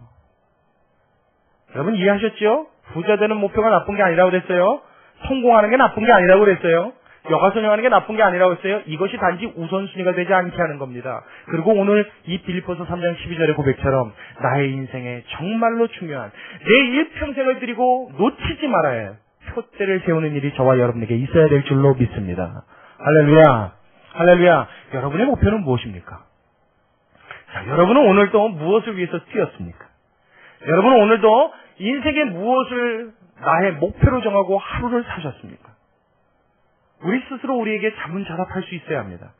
S1: 여러분 이해하셨죠? 부자 되는 목표가 나쁜 게 아니라고 그랬어요. 성공하는 게 나쁜 게 아니라고 그랬어요. 여가선용하는 게 나쁜 게 아니라고 했어요. 이것이 단지 우선순위가 되지 않게 하는 겁니다. 그리고 오늘 이 빌립보서 3장 12절의 고백처럼 나의 인생에 정말로 중요한 내 일평생을 드리고 놓치지 말아야 할 표대를 세우는 일이 저와 여러분에게 있어야 될 줄로 믿습니다. 할렐루야. 할렐루야. 여러분의 목표는 무엇입니까? 자, 여러분은 오늘도 무엇을 위해서 뛰었습니까? 여러분은 오늘도 인생의 무엇을 나의 목표로 정하고 하루를 사셨습니까? 우리 스스로 우리에게 자문자답할 수 있어야 합니다.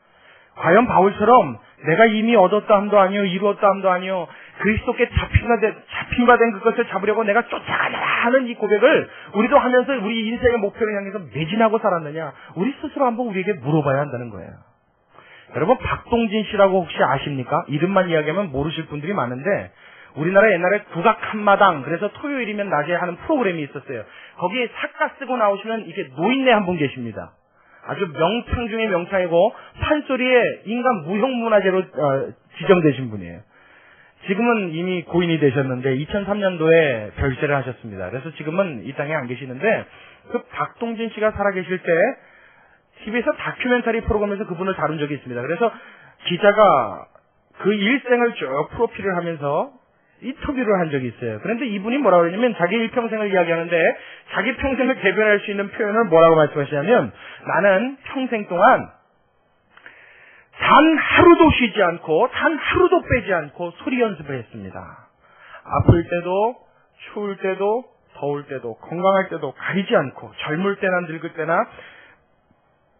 S1: 과연 바울처럼 내가 이미 얻었다 함도 아니요 이루었다 함도 아니요 그리스도께 잡힌 바 된 그것을 잡으려고 내가 쫓아가느라 하는 이 고백을 우리도 하면서 우리 인생의 목표를 향해서 매진하고 살았느냐, 우리 스스로 한번 우리에게 물어봐야 한다는 거예요. 여러분 박동진 씨라고 혹시 아십니까? 이름만 이야기하면 모르실 분들이 많은데 우리나라 옛날에 국악 한마당, 그래서 토요일이면 낮에 하는 프로그램이 있었어요. 거기에 삭가 쓰고 나오시는 이게 노인네 한 분 계십니다. 아주 명창 중에 명창이고 판소리에 인간 무형문화재로 지정되신 분이에요. 지금은 이미 고인이 되셨는데 2003년도에 별세를 하셨습니다. 그래서 지금은 이 땅에 안 계시는데 그 박동진 씨가 살아계실 때 TV에서 다큐멘터리 프로그램에서 그분을 다룬 적이 있습니다. 그래서 기자가 그 일생을 쭉 프로필을 하면서 인터뷰를 한 적이 있어요. 그런데 이분이 뭐라고 그러냐면 자기 일평생을 이야기하는데 자기 평생을 대변할 수 있는 표현을 뭐라고 말씀하시냐면 나는 평생 동안 단 하루도 쉬지 않고 단 하루도 빼지 않고 소리 연습을 했습니다. 아플 때도 추울 때도 더울 때도 건강할 때도 가리지 않고 젊을 때나 늙을 때나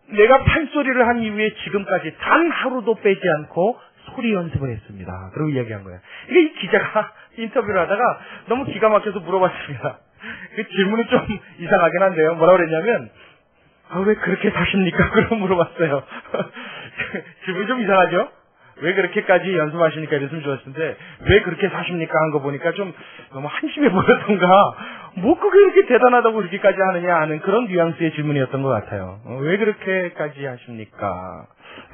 S1: 내가 판소리를 한 이후에 지금까지 단 하루도 빼지 않고 소리 연습을 했습니다. 그리고 이야기한 거예요. 이게 이 기자가 인터뷰를 하다가 너무 기가 막혀서 물어봤습니다. 그 질문이 좀 이상하긴 한데요. 뭐라고 그랬냐면 왜 그렇게 사십니까? 그러고 물어봤어요. 질문이 좀 이상하죠? 왜 그렇게까지 연습하시니까 이랬으면 좋았을 텐데, 왜 그렇게 사십니까? 한 거 보니까 좀 너무 한심해 보였던가, 뭐 그게 이렇게 대단하다고 그렇게까지 하느냐 하는 그런 뉘앙스의 질문이었던 것 같아요. 왜 그렇게까지 하십니까?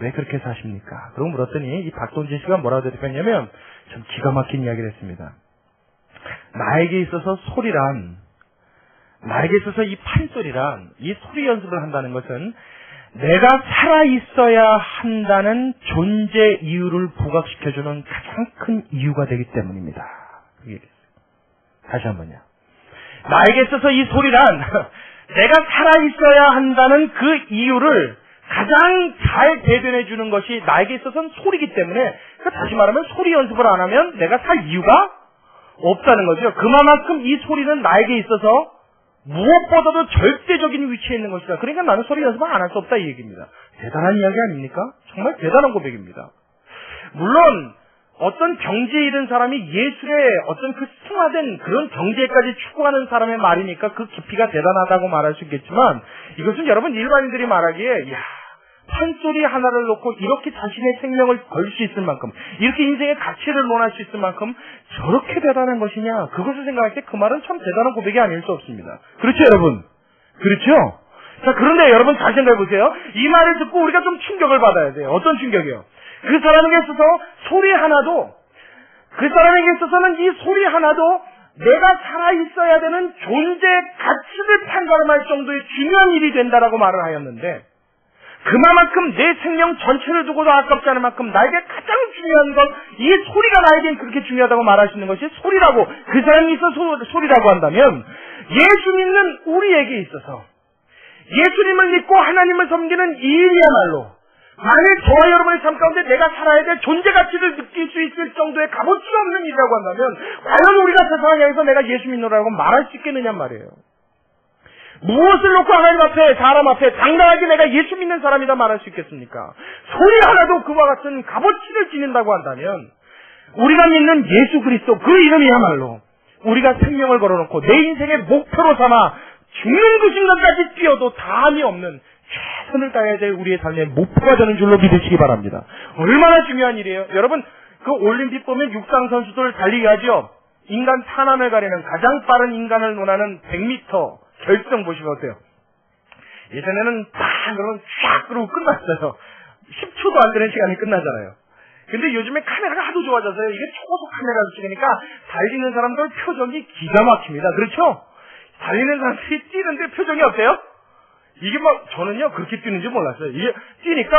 S1: 왜 그렇게 사십니까? 그러고 물었더니 이 박동진 씨가 뭐라고 대답했냐면 참 기가 막힌 이야기를 했습니다. 나에게 있어서 소리란, 나에게 있어서 이 판소리란, 이 소리 연습을 한다는 것은 내가 살아있어야 한다는 존재 이유를 부각시켜주는 가장 큰 이유가 되기 때문입니다. 다시 한번요. 나에게 있어서 이 소리란 내가 살아있어야 한다는 그 이유를 가장 잘 대변해 주는 것이 나에게 있어서는 소리이기 때문에, 그러니까 다시 말하면 소리 연습을 안 하면 내가 살 이유가 없다는 거죠. 그만큼 이 소리는 나에게 있어서 무엇보다도 절대적인 위치에 있는 것이다. 그러니까 나는 소리 연습을 안 할 수 없다 이 얘기입니다. 대단한 이야기 아닙니까? 정말 대단한 고백입니다. 물론 어떤 경지에 이른 사람이 예술의 어떤 그 승화된 그런 경지에까지 추구하는 사람의 말이니까 그 깊이가 대단하다고 말할 수 있겠지만, 이것은 여러분 일반인들이 말하기에 야, 판소리 하나를 놓고 이렇게 자신의 생명을 걸 수 있을 만큼, 이렇게 인생의 가치를 논할 수 있을 만큼 저렇게 대단한 것이냐, 그것을 생각할 때 그 말은 참 대단한 고백이 아닐 수 없습니다. 그렇죠 여러분? 그렇죠? 자, 그런데 여러분 잘 생각해 보세요. 이 말을 듣고 우리가 좀 충격을 받아야 돼요. 어떤 충격이요? 그 사람에게 있어서 소리 하나도, 그 사람에게 있어서는 이 소리 하나도 내가 살아있어야 되는 존재 가치를 판가름할 정도의 중요한 일이 된다라고 말을 하였는데, 그만큼 내 생명 전체를 두고도 아깝지 않을 만큼 나에게 가장 중요한 건 이 소리가 나에겐 그렇게 중요하다고 말할 수 있는 것이 소리라고, 그 사람이 있어서 소리라고 한다면, 예수 믿는 우리에게 있어서 예수님을 믿고 하나님을 섬기는 이 일이야말로 만일 저와 여러분의 삶 가운데 내가 살아야 될 존재 가치를 느낄 수 있을 정도의 값어치가 없는 일이라고 한다면 과연 우리가 세상을 향해서 내가 예수 믿노라고 말할 수 있겠느냐 말이에요. 무엇을 놓고 하나님 앞에, 사람 앞에 당당하게 내가 예수 믿는 사람이다 말할 수 있겠습니까? 소리 하나도 그와 같은 값어치를 지닌다고 한다면 우리가 믿는 예수 그리스도 그 이름이야말로 우리가 생명을 걸어놓고 내 인생의 목표로 삼아 죽는 그 순간까지 뛰어도 다함이 없는 최선을 다해야 될 우리의 삶의 목표가 되는 줄로 믿으시기 바랍니다. 얼마나 중요한 일이에요. 여러분 그 올림픽 보면 육상 선수들 달리기 하죠. 인간 탄환을 가리는 가장 빠른 인간을 논하는 100m 결승 보시면 어때요? 예전에는 딱 그러면 쫙 그러고 끝났어요. 10초도 안 되는 시간이 끝나잖아요. 근데 요즘에 카메라가 하도 좋아져서요. 이게 초고속 카메라를 찍으니까 달리는 사람들 표정이 기가 막힙니다. 그렇죠? 달리는 사람들이 뛰는데 표정이 어때요? 이게 막 저는요 그렇게 뛰는지 몰랐어요. 이게 뛰니까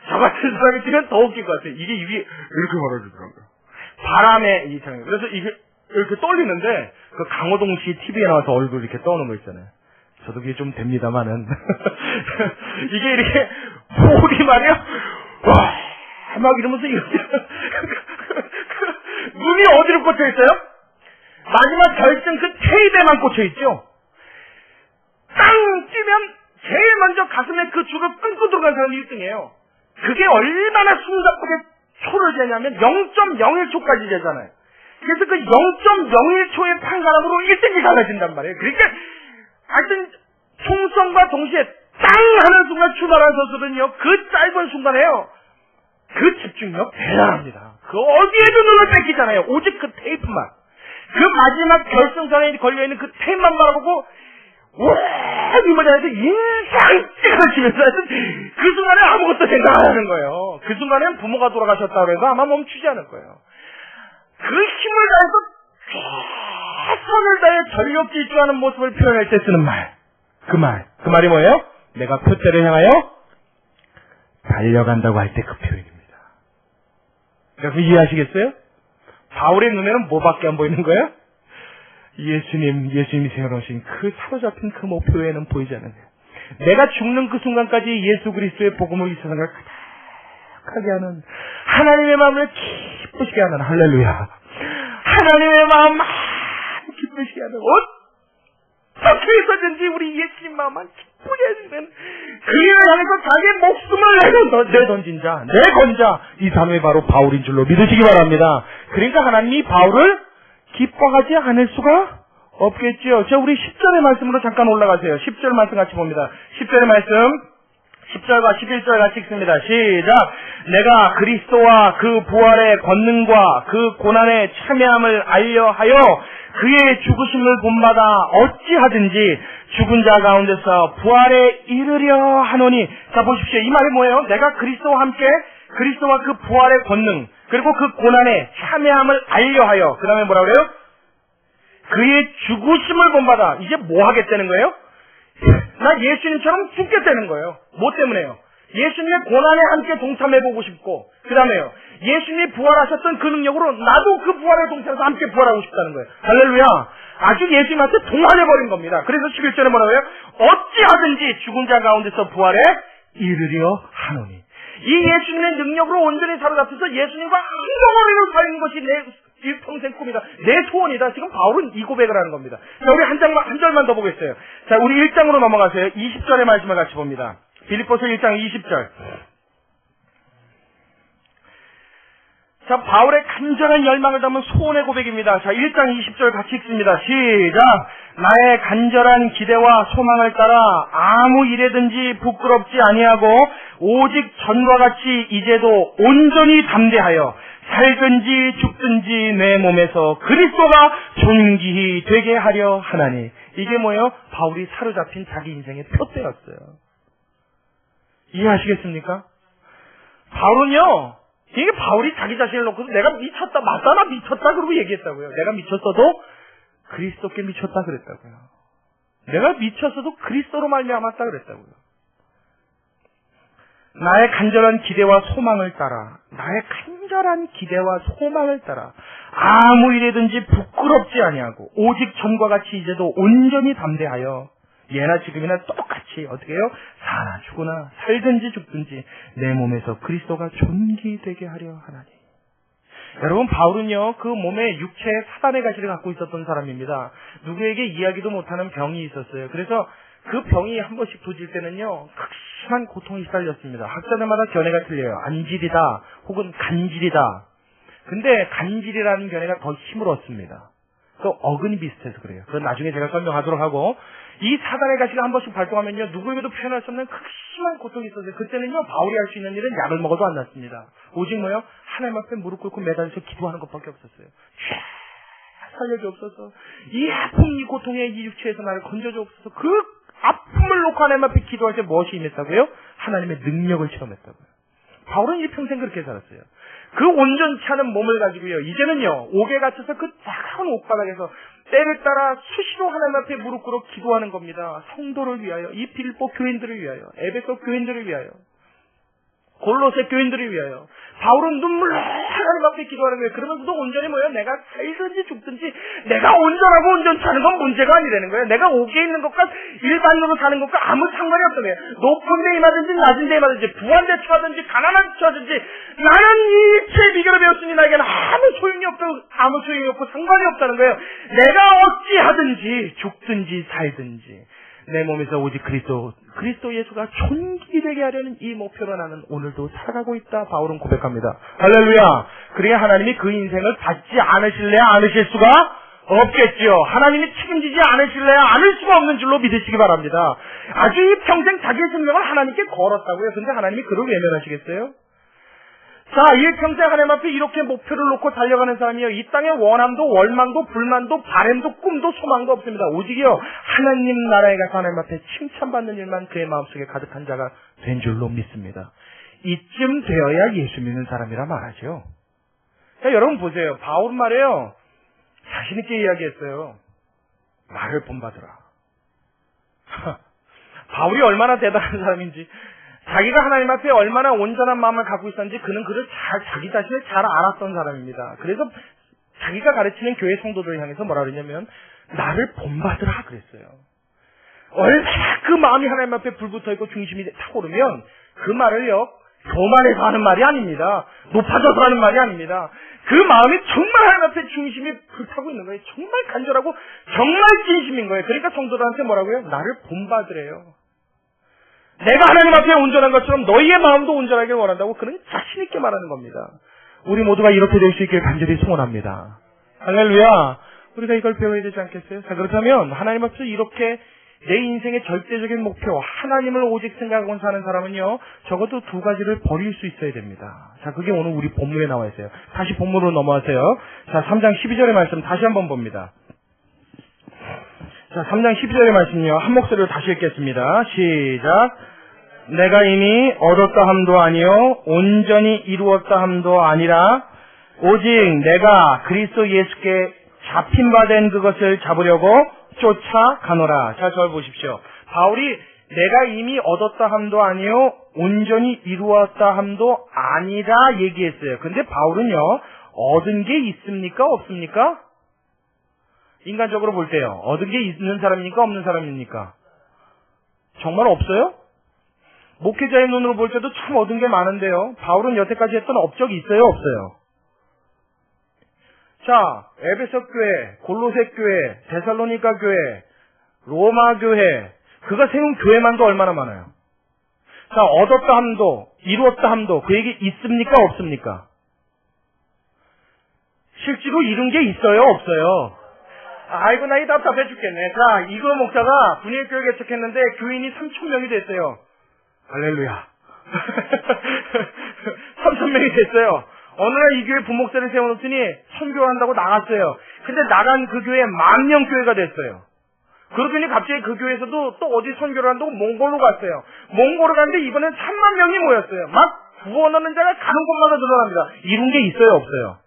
S1: 저 같은 사람이 뛰면 더 웃길 것 같아요. 이게 입이 이렇게 멀어지더라고요. 바람에 이 장면. 그래서 이게 이렇게 떨리는데 그 강호동 씨 TV에 나와서 얼굴 이렇게 떠오는 거 있잖아요. 저도 그게 좀 됩니다만은 이게 이렇게 볼이 말이야 와 막 이러면서 이렇게 눈이 어디로 꽂혀 있어요? 마지막 결승 그 테이프에만 꽂혀 있죠. 땅 뛰면 제일 먼저 가슴에 그 줄을 끊고 들어간 사람이 1등이에요. 그게 얼마나 숨잡하게 초를 재냐면 0.01초까지 재잖아요. 그래서 그 0.01초의 판가름으로 1등이 갈라진단 말이에요. 그러니까 하여튼 총성과 동시에 땅 하는 순간 출발한 선수들은요 그 짧은 순간에요 그 집중력 대단합니다. 그 어디에도 눈을 뺏기잖아요. 오직 그 테이프만, 그 마지막 결승선에 걸려있는 그 테이프만 바라보고 와 이모자에서 인상 찍어지면서 그 순간에 아무것도 생각 안 하는 거예요. 그 순간엔 부모가 돌아가셨다고 해서 아마 멈추지 않을 거예요. 그 힘을 다해서 최선을 다해 전력 질주하는 모습을 표현할 때 쓰는 말. 그 말이 뭐예요? 내가 표대를 향하여 달려간다고 할 때 그 표현입니다. 그래서 이해하시겠어요? 바울의 눈에는 뭐밖에 안 보이는 거예요? 예수님이 세워놓으신 그 사로잡힌 그 목표 외에는 보이지 않는 거예요. 내가 죽는 그 순간까지 예수 그리스도의 복음을 이 세상을 가득하게 하는, 하나님의 마음을 기쁘시게 하는, 할렐루야. 하나님의 마음 기쁘시게 하는, 어떻게 해서든지 우리 예수님 마음만 기쁘게 해주는 그 일을 향해서 자기의 목숨을 내던진 자, 내건 자, 이 사람이 바로 바울인 줄로 믿으시기 바랍니다. 그러니까 하나님이 바울을 기뻐하지 않을 수가 없겠죠. 자, 우리 10절의 말씀으로 잠깐 올라가세요. 10절 말씀 같이 봅니다. 10절의 말씀 10절과 11절 같이 읽습니다. 시작. 내가 그리스도와 그 부활의 권능과 그 고난의 참여함을 알려하여 그의 죽으심을 본받아 어찌하든지 죽은 자 가운데서 부활에 이르려 하노니. 자, 보십시오. 이 말이 뭐예요? 내가 그리스도와 함께 그리스도와 그 부활의 권능 그리고 그 고난의 참여함을 알려하여, 그 다음에 뭐라 그래요? 그의 죽으심을 본받아. 이제 뭐 하겠다는 거예요? 나 예수님처럼 죽겠다는 거예요. 뭐 때문에요? 예수님의 고난에 함께 동참해보고 싶고, 그 다음에요, 예수님이 부활하셨던 그 능력으로 나도 그 부활에 동참해서 함께 부활하고 싶다는 거예요. 할렐루야. 아주 예수님한테 동화해버린 겁니다. 그래서 11절에 뭐라고 해요? 어찌하든지 죽은 자 가운데서 부활에 이르려 하노니. 이 예수님의 능력으로 온전히 사로잡혀서 예수님과 한 덩어리로 살는 것이 내 일평생 꿈이다. 내 소원이다. 지금 바울은 이 고백을 하는 겁니다. 자, 우리 한 절만 더 보겠어요. 자, 우리 1장으로 넘어가세요. 20절의 말씀을 같이 봅니다. 빌립보서 1장 20절. 자, 바울의 간절한 열망을 담은 소원의 고백입니다. 자, 1장 20절 같이 읽습니다. 시작. 나의 간절한 기대와 소망을 따라 아무 일에든지 부끄럽지 아니하고 오직 전과 같이 이제도 온전히 담대하여 살든지 죽든지 내 몸에서 그리스도가 존귀히 되게 하려 하나니. 이게 뭐예요? 바울이 사로잡힌 자기 인생의 표대였어요. 이해하시겠습니까? 바울은요, 이게 바울이 자기 자신을 놓고서 내가 미쳤다, 맞다, 나 미쳤다 그러고 얘기했다고요. 내가 미쳤어도 그리스도께 미쳤다 그랬다고요. 내가 미쳤어도 그리스도로 말미암았다 그랬다고요. 나의 간절한 기대와 소망을 따라, 나의 간절한 기대와 소망을 따라 아무 일에든지 부끄럽지 아니하고 오직 전과 같이 이제도 온전히 담대하여 예나 지금이나 똑같이 어떻게 해요? 사나 죽으나 살든지 죽든지 내 몸에서 그리스도가 존귀되게 하려 하나니. 여러분, 바울은요, 그 몸에 육체의 사단의 가시를 갖고 있었던 사람입니다. 누구에게 이야기도 못하는 병이 있었어요. 그래서 그 병이 한 번씩 도질 때는요, 극심한 고통이 시달렸습니다. 학자들마다 견해가 틀려요. 안질이다, 혹은 간질이다. 근데 간질이라는 견해가 더 힘을 얻습니다. 그 어근이 비슷해서 그래요. 그건 나중에 제가 설명하도록 하고, 이 사단의 가시가 한 번씩 발동하면요, 누구에게도 표현할 수 없는 극심한 고통이 있었어요. 그때는요, 바울이 할 수 있는 일은 약을 먹어도 안 낫습니다. 오직 뭐요? 하나님 앞에 무릎 꿇고 매달려서 기도하는 것밖에 없었어요. 살려주옵소서. 이 아픔, 이 고통의 이 육체에서 나를 건져주옵소서. 그 아픔을 놓고 하나님 앞에 기도할 때 무엇이 임했다고요? 하나님의 능력을 체험했다고요. 바울은 일평생 그렇게 살았어요. 그 온전치 않은 몸을 가지고요, 이제는요, 옥에 갇혀서 그 작은 옥바닥에서 때를 따라 수시로 하나님 앞에 무릎 꿇어 기도하는 겁니다. 성도를 위하여, 이 빌립보 교인들을 위하여, 에베소 교인들을 위하여, 골로새 교인들을 위하여. 바울은 눈물로 하나님 앞에 기도하는 거예요. 그러면서도 온전히 뭐예요? 내가 살든지 죽든지 내가 온전하고 온전치 않은 건 문제가 아니라는 거예요. 내가 옥에 있는 것과 일반적으로 사는 것과 아무 상관이 없다는 거예요. 높은 데 임하든지 낮은 데 임하든지 부한 데 처하든지 가난한 데 처하든지 나는 이 일체의 비결을 배웠으니 나에게는 아무 소용이 없고 상관이 없다는 거예요. 내가 어찌하든지 죽든지 살든지 내 몸에서 오직 그리스도 예수가 존귀되게 하려는 이 목표로 나는 오늘도 살아가고 있다. 바울은 고백합니다. 할렐루야. 그래야 하나님이 그 인생을 받지 않으실래야 않으실 수가 없겠지요. 하나님이 책임지지 않으실래야 않을 수가 없는 줄로 믿으시기 바랍니다. 아주 이 평생 자기의 생명을 하나님께 걸었다고요. 근데 하나님이 그를 외면하시겠어요? 자, 일평생 하나님 앞에 이렇게 목표를 놓고 달려가는 사람이요, 이 땅에 원함도 월망도 불만도 바램도 꿈도 소망도 없습니다. 오직이요, 하나님 나라에 가서 하나님 앞에 칭찬받는 일만 그의 마음속에 가득한 자가 된 줄로 믿습니다. 이쯤 되어야 예수 믿는 사람이라 말하죠. 자, 여러분 보세요. 바울 말이에요, 자신 있게 이야기했어요. 나를 본받으라. 바울이 얼마나 대단한 사람인지, 자기가 하나님 앞에 얼마나 온전한 마음을 갖고 있었는지 그는 그를 자기 자신을 잘 알았던 사람입니다. 그래서 자기가 가르치는 교회 성도들을 향해서 뭐라 그러냐면 나를 본받으라 그랬어요. 얼마나 그 마음이 하나님 앞에 불붙어 있고 중심이 타오르면 그 말을요, 교만해서 하는 말이 아닙니다. 높아져서 하는 말이 아닙니다. 그 마음이 정말 하나님 앞에 중심이 불타고 있는 거예요. 정말 간절하고 정말 진심인 거예요. 그러니까 성도들한테 뭐라고요? 나를 본받으래요. 내가 하나님 앞에 온전한 것처럼 너희의 마음도 온전하길 원한다고 그는 자신 있게 말하는 겁니다. 우리 모두가 이렇게 될 수 있길 간절히 소원합니다. 할렐루야. 우리가 이걸 배워야 되지 않겠어요? 자, 그렇다면 하나님 앞에서 이렇게 내 인생의 절대적인 목표, 하나님을 오직 생각하고 사는 사람은요, 적어도 두 가지를 버릴 수 있어야 됩니다. 자, 그게 오늘 우리 본문에 나와 있어요. 다시 본문으로 넘어가세요. 자, 3장 12절의 말씀 다시 한번 봅니다. 자, 3장 12절의 말씀이요. 한 목소리로 다시 읽겠습니다. 시작. 내가 이미 얻었다 함도 아니요 온전히 이루었다 함도 아니라 오직 내가 그리스도 예수께 잡힌 바 된 그것을 잡으려고 쫓아가노라. 자, 저를 보십시오. 바울이 내가 이미 얻었다 함도 아니요 온전히 이루었다 함도 아니라 얘기했어요. 근데 바울은요, 얻은 게 있습니까? 없습니까? 인간적으로 볼 때요, 얻은 게 있는 사람입니까? 없는 사람입니까? 정말 없어요? 목회자의 눈으로 볼 때도 참 얻은 게 많은데요, 바울은 여태까지 했던 업적이 있어요? 없어요? 자, 에베소 교회, 골로새 교회, 데살로니가 교회, 로마 교회, 그가 세운 교회만도 얼마나 많아요? 자, 얻었다 함도, 이루었다 함도, 그 얘기 있습니까? 없습니까? 실제로 이룬 게 있어요? 없어요? 아이고, 나이 답답해 죽겠네. 자, 이거 목사가 분위기교회 개척했는데 교인이 3,000명이 됐어요. 할렐루야. 3,000명이 됐어요. 어느 날 이 교회 부목사를 세워놓더니 선교를 한다고 나갔어요. 근데 나간 그 교회 10,000명 교회가 됐어요. 그러더니 갑자기 그 교회에서도 또 어디 선교를 한다고 몽골로 갔어요. 몽골을 갔는데 이번엔 30,000명이 모였어요. 막 구원하는 자가 가는 곳마다 늘어납니다. 이룬 게 있어요? 없어요?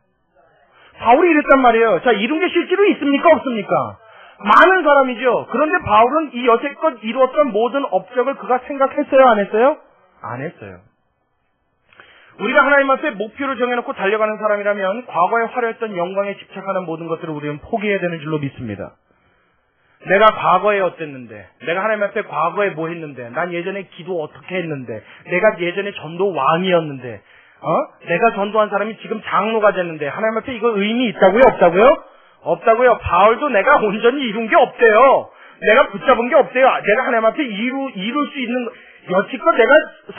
S1: 바울이 이랬단 말이에요. 자, 이룬 게 실제로 있습니까? 없습니까? 많은 사람이죠. 그런데 바울은 이 여태껏 이루었던 모든 업적을 그가 생각했어요? 안 했어요? 안 했어요. 우리가 하나님 앞에 목표를 정해놓고 달려가는 사람이라면 과거에 화려했던 영광에 집착하는 모든 것들을 우리는 포기해야 되는 줄로 믿습니다. 내가 과거에 어땠는데, 내가 하나님 앞에 과거에 뭐 했는데, 난 예전에 기도 어떻게 했는데, 내가 예전에 전도 왕이었는데, 내가 전도한 사람이 지금 장로가 됐는데 하나님 앞에 이거 의미 있다고요? 없다고요? 없다고요. 바울도 내가 온전히 이룬 게 없대요. 내가 붙잡은 게 없대요. 내가 하나님 앞에 이룰 수 있는 여지껏 내가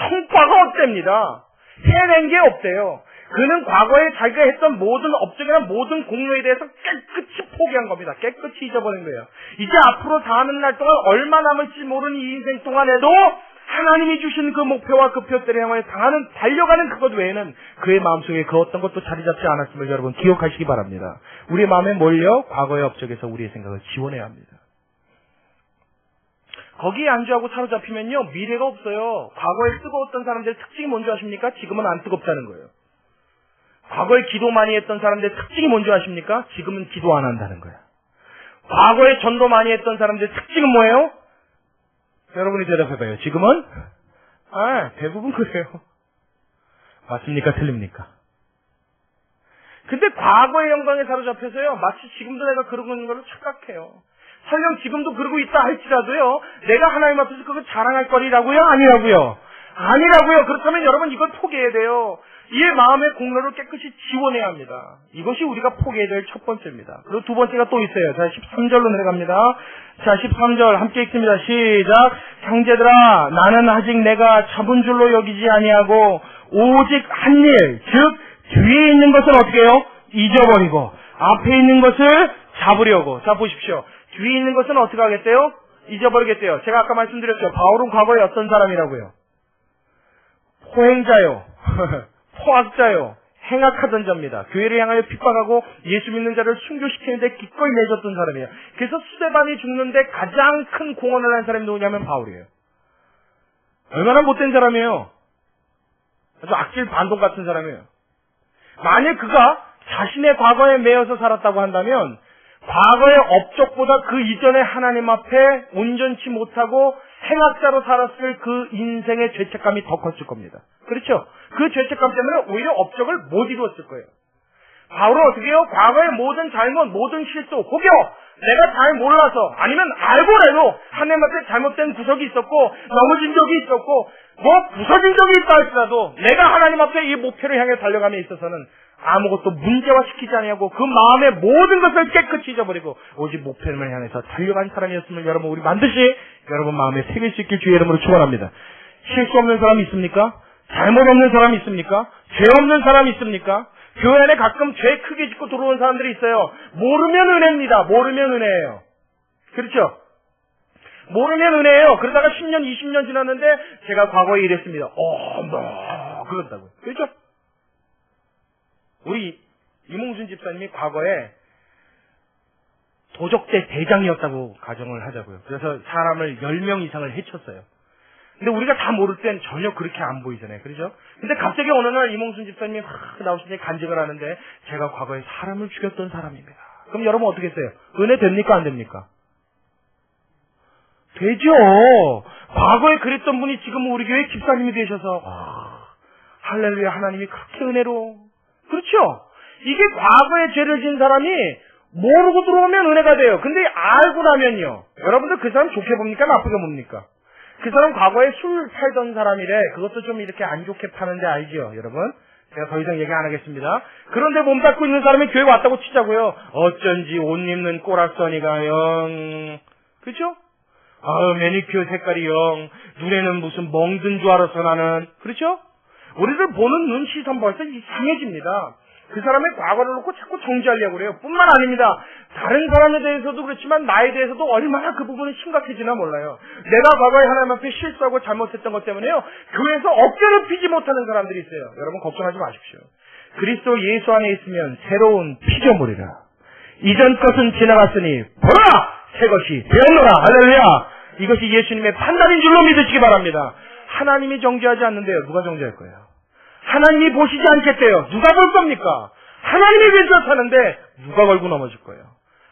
S1: 성과가 없답니다. 해낸 게 없대요. 그는 과거에 자기가 했던 모든 업적이나 모든 공로에 대해서 깨끗이 포기한 겁니다. 깨끗이 잊어버린 거예요. 이제 앞으로 사는 날 동안 얼마 남을지 모르는 이 인생 동안에도 하나님이 주신 그 목표와 그 표대를 향하여 달려가는 그것 외에는 그의 마음속에 그 어떤 것도 자리 잡지 않았음을 여러분 기억하시기 바랍니다. 우리의 마음에 몰려 과거의 업적에서 우리의 생각을 지원해야 합니다. 거기에 안주하고 사로잡히면요, 미래가 없어요. 과거에 뜨거웠던 사람들의 특징이 뭔지 아십니까? 지금은 안 뜨겁다는 거예요. 과거에 기도 많이 했던 사람들의 특징이 뭔지 아십니까? 지금은 기도 안 한다는 거예요. 과거에 전도 많이 했던 사람들의 특징은 뭐예요? 여러분이 대답해봐요. 지금은? 대부분 그래요. 맞습니까? 틀립니까? 근데 과거의 영광에 사로잡혀서요, 마치 지금도 내가 그러고 있는 걸로 착각해요. 설령 지금도 그러고 있다 할지라도요, 내가 하나님 앞에서 그걸 자랑할 거리라고요? 아니라고요? 아니라고요. 그렇다면 여러분 이걸 포기해야 돼요. 이 마음의 공로를 깨끗이 지원해야 합니다. 이것이 우리가 포기해야 될 첫 번째입니다. 그리고 두 번째가 또 있어요. 자, 13절로 내려갑니다. 자, 13절 함께 읽습니다. 시작. 형제들아, 나는 아직 내가 잡은 줄로 여기지 아니하고 오직 한 일, 즉 뒤에 있는 것을 어떻게 해요? 잊어버리고 앞에 있는 것을 잡으려고. 자, 보십시오. 뒤에 있는 것은 어떻게 하겠대요? 잊어버리겠대요. 제가 아까 말씀드렸죠. 바울은 과거에 어떤 사람이라고요? 포행자요. 포악자요. 행악하던 자입니다. 교회를 향하여 핍박하고 예수 믿는 자를 순교시키는데 기꺼이 내줬던 사람이에요. 그래서 스데반이 죽는데 가장 큰 공헌을 한 사람이 누구냐면 바울이에요. 얼마나 못된 사람이에요. 아주 악질 반동 같은 사람이에요. 만약 그가 자신의 과거에 매여서 살았다고 한다면 과거의 업적보다 그 이전에 하나님 앞에 온전치 못하고 행악자로 살았을 그 인생의 죄책감이 더 컸을 겁니다. 그렇죠? 그 죄책감 때문에 오히려 업적을 못 이루었을 거예요. 바울은 어떻게 해요? 과거의 모든 잘못, 모든 실수, 혹여 내가 잘 몰라서 아니면 알고라도 하나님 앞에 잘못된 구석이 있었고 넘어진 적이 있었고 뭐 부서진 적이 있다 할지라도 내가 하나님 앞에 이 목표를 향해 달려감에 있어서는 아무것도 문제화시키지 아니하고 그 마음의 모든 것을 깨끗이 잊어버리고 오직 목표를 향해서 달려간 사람이었으면 여러분 우리 반드시 여러분 마음에 새길 수 있길 주의 이름으로 축원합니다. 실수 없는 사람 있습니까? 잘못 없는 사람 있습니까? 죄 없는 사람 있습니까? 교회 안에 가끔 죄 크게 짓고 들어오는 사람들이 있어요. 모르면 은혜입니다. 모르면 은혜예요. 그렇죠? 모르면 은혜예요. 그러다가 10년, 20년 지났는데 제가 과거에 이랬습니다. 그런다고요. 그렇죠? 우리 이몽순 집사님이 과거에 도적대 대장이었다고 가정을 하자고요. 그래서 사람을 10명 이상을 해쳤어요. 근데 우리가 다 모를 땐 전혀 그렇게 안 보이잖아요. 그렇죠? 근데 갑자기 어느 날 이몽순 집사님이 나오시더니 간증을 하는데 제가 과거에 사람을 죽였던 사람입니다. 그럼 여러분 어떻게 했어요? 은혜 됩니까? 안 됩니까? 되죠. 과거에 그랬던 분이 지금 우리 교회 집사님이 되셔서 할렐루야, 하나님이 그렇게 은혜로. 그렇죠? 이게 과거에 죄를 지은 사람이 모르고 들어오면 은혜가 돼요. 근데 알고 나면요. 여러분들 그 사람 좋게 봅니까? 나쁘게 봅니까? 그 사람 과거에 술 팔던 사람이래. 그것도 좀 이렇게 안 좋게 파는데 알죠, 여러분? 제가 더 이상 얘기 안 하겠습니다. 그런데 몸 닦고 있는 사람이 교회 왔다고 치자고요. 어쩐지 옷 입는 꼬락서니가 영. 그렇죠? 매니큐어 색깔이 영. 눈에는 무슨 멍든 줄 알았어, 나는. 그렇죠? 우리를 보는 눈 시선 벌써 이상해집니다. 그 사람의 과거를 놓고 자꾸 정지하려고 그래요. 뿐만 아닙니다. 다른 사람에 대해서도 그렇지만 나에 대해서도 얼마나 그 부분이 심각해지나 몰라요. 내가 과거에 하나님 앞에 실수하고 잘못했던 것 때문에요. 교회에서 어깨를 피지 못하는 사람들이 있어요. 여러분 걱정하지 마십시오. 그리스도 예수 안에 있으면 새로운 피조물이라. 이전 것은 지나갔으니 보라! 새 것이 되었노라. 할렐루야. 이것이 예수님의 판단인 줄로 믿으시기 바랍니다. 하나님이 정죄하지 않는데요. 누가 정죄할 거예요? 하나님이 보시지 않겠대요. 누가 볼 겁니까? 하나님이 왼쪽하는데 누가 걸고 넘어질 거예요?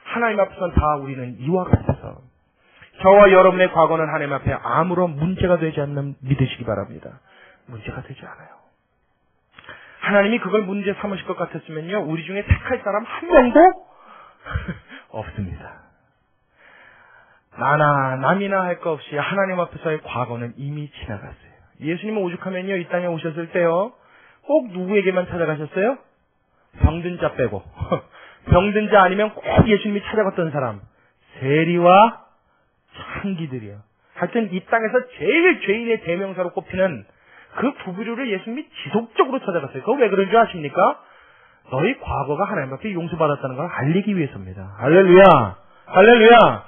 S1: 하나님 앞에서는 다 우리는 이와 같아서 저와 여러분의 과거는 하나님 앞에 아무런 문제가 되지 않는 믿으시기 바랍니다. 문제가 되지 않아요. 하나님이 그걸 문제 삼으실 것 같았으면요. 우리 중에 택할 사람 한 명도 없습니다. 나나 남이나 할 거 없이 하나님 앞에서의 과거는 이미 지나갔어요. 예수님은 오죽하면요. 이 땅에 오셨을 때요. 꼭 누구에게만 찾아가셨어요? 병든 자 빼고. 병든 자 아니면 꼭 예수님이 찾아갔던 사람. 세리와 창기들이요. 하여튼 이 땅에서 제일 죄인의 대명사로 꼽히는 그 두 부류를 예수님이 지속적으로 찾아갔어요. 그거 왜 그런 줄 아십니까? 너희 과거가 하나님 앞에 용서받았다는 걸 알리기 위해서입니다. 할렐루야. 할렐루야.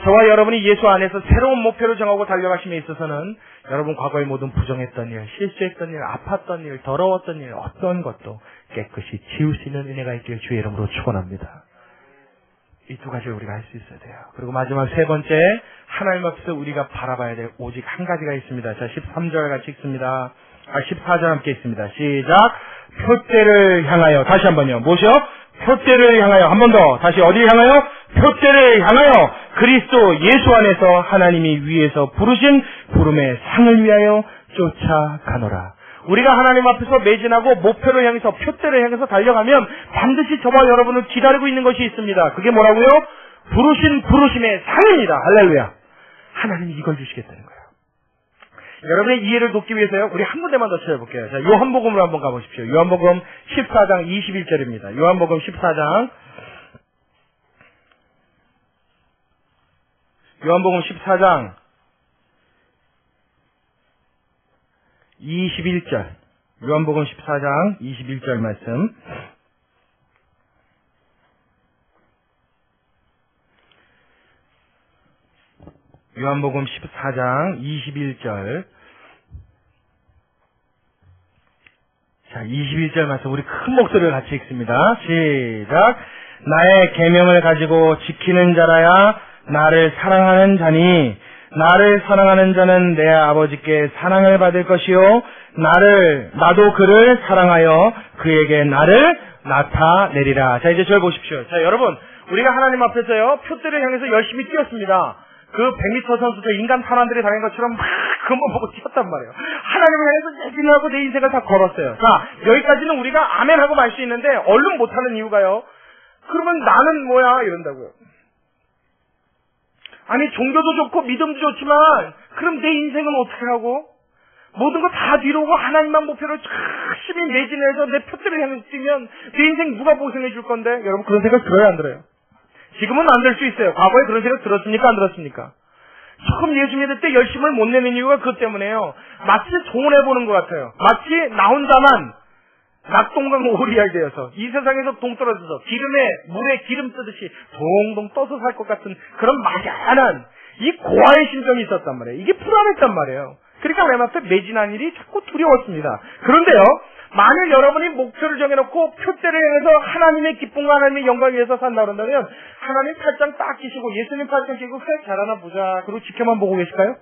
S1: 저와 여러분이 예수 안에서 새로운 목표를 정하고 달려가심에 있어서는 여러분 과거에 모든 부정했던 일, 실수했던 일, 아팠던 일, 더러웠던 일, 어떤 것도 깨끗이 지울 수 있는 은혜가 있기를 주의 이름으로 축원합니다. 이 두 가지를 우리가 할 수 있어야 돼요. 그리고 마지막 세 번째, 하나님 앞에서 우리가 바라봐야 될 오직 한 가지가 있습니다. 자, 13절 같이 읽습니다. 14절 함께 읽습니다. 시작. 표대를 향하여. 다시 한번요. 뭐죠? 표대를 향하여. 한 번 더. 다시 어디를 향하여? 표대를 향하여 그리스도 예수 안에서 하나님이 위에서 부르신 부름의 상을 위하여 쫓아가노라. 우리가 하나님 앞에서 매진하고 목표를 향해서 표대를 향해서 달려가면 반드시 저와 여러분을 기다리고 있는 것이 있습니다. 그게 뭐라고요? 부르신 부르심의 상입니다. 할렐루야. 하나님이 이걸 주시겠다는 거예요. 여러분의 이해를 돕기 위해서요. 우리 한 군데만 더 찾아볼게요. 자, 요한복음으로 한번 가보십시오. 요한복음 14장 21절입니다. 요한복음 14장 요한복음 14장 21절. 요한복음 14장 21절 말씀. 요한복음 14장 21절. 자, 21절 말씀 우리 큰 목소리를 같이 읽습니다. 시작. 나의 계명을 가지고 지키는 자라야 나를 사랑하는 자니 나를 사랑하는 자는 내 아버지께 사랑을 받을 것이요 나도 그를 사랑하여 그에게 나를 나타내리라. 자, 이제 저를 보십시오. 자, 여러분 우리가 하나님 앞에서요 표대를 향해서 열심히 뛰었습니다. 그 100m 선수들 인간 탄환들이 당한 것처럼 막 그것만 보고 뛰었단 말이에요. 하나님을 향해서 얘기를 하고 내 인생을 다 걸었어요. 자, 여기까지는 우리가 아멘하고 말 수 있는데 얼른 못하는 이유가요. 그러면 나는 뭐야 이런다고요. 아니 종교도 좋고 믿음도 좋지만 그럼 내 인생은 어떻게 하고? 모든 거 다 뒤로 오고 하나님만 목표로 열심히 매진해서 내 표대를 향해서 뛰면 내 인생 누가 보상해 줄 건데? 여러분 그런 생각 들어요 안 들어요? 지금은 안 될 수 있어요. 과거에 그런 생각 들었습니까? 안 들었습니까? 처음 예수 믿을 때 열심을 못 내는 이유가 그것 때문에요. 마치 손해보는 것 같아요. 마치 나 혼자만 낙동강 오리알 되어서 이 세상에서 동떨어져서 기름에 물에 기름 뜨듯이 동동 떠서 살 것 같은 그런 막연한 이 고아의 심정이 있었단 말이에요. 이게 불안했단 말이에요. 그러니까 하나님 앞에 매진한 일이 자꾸 두려웠습니다. 그런데요, 만일 여러분이 목표를 정해놓고 표대를 향해서 하나님의 기쁨과 하나님의 영광을 위해서 산다 그런다면 하나님 팔짱 딱 끼시고 예수님 팔짱 끼고 그래 잘하나 보자 그리고 지켜만 보고 계실까요?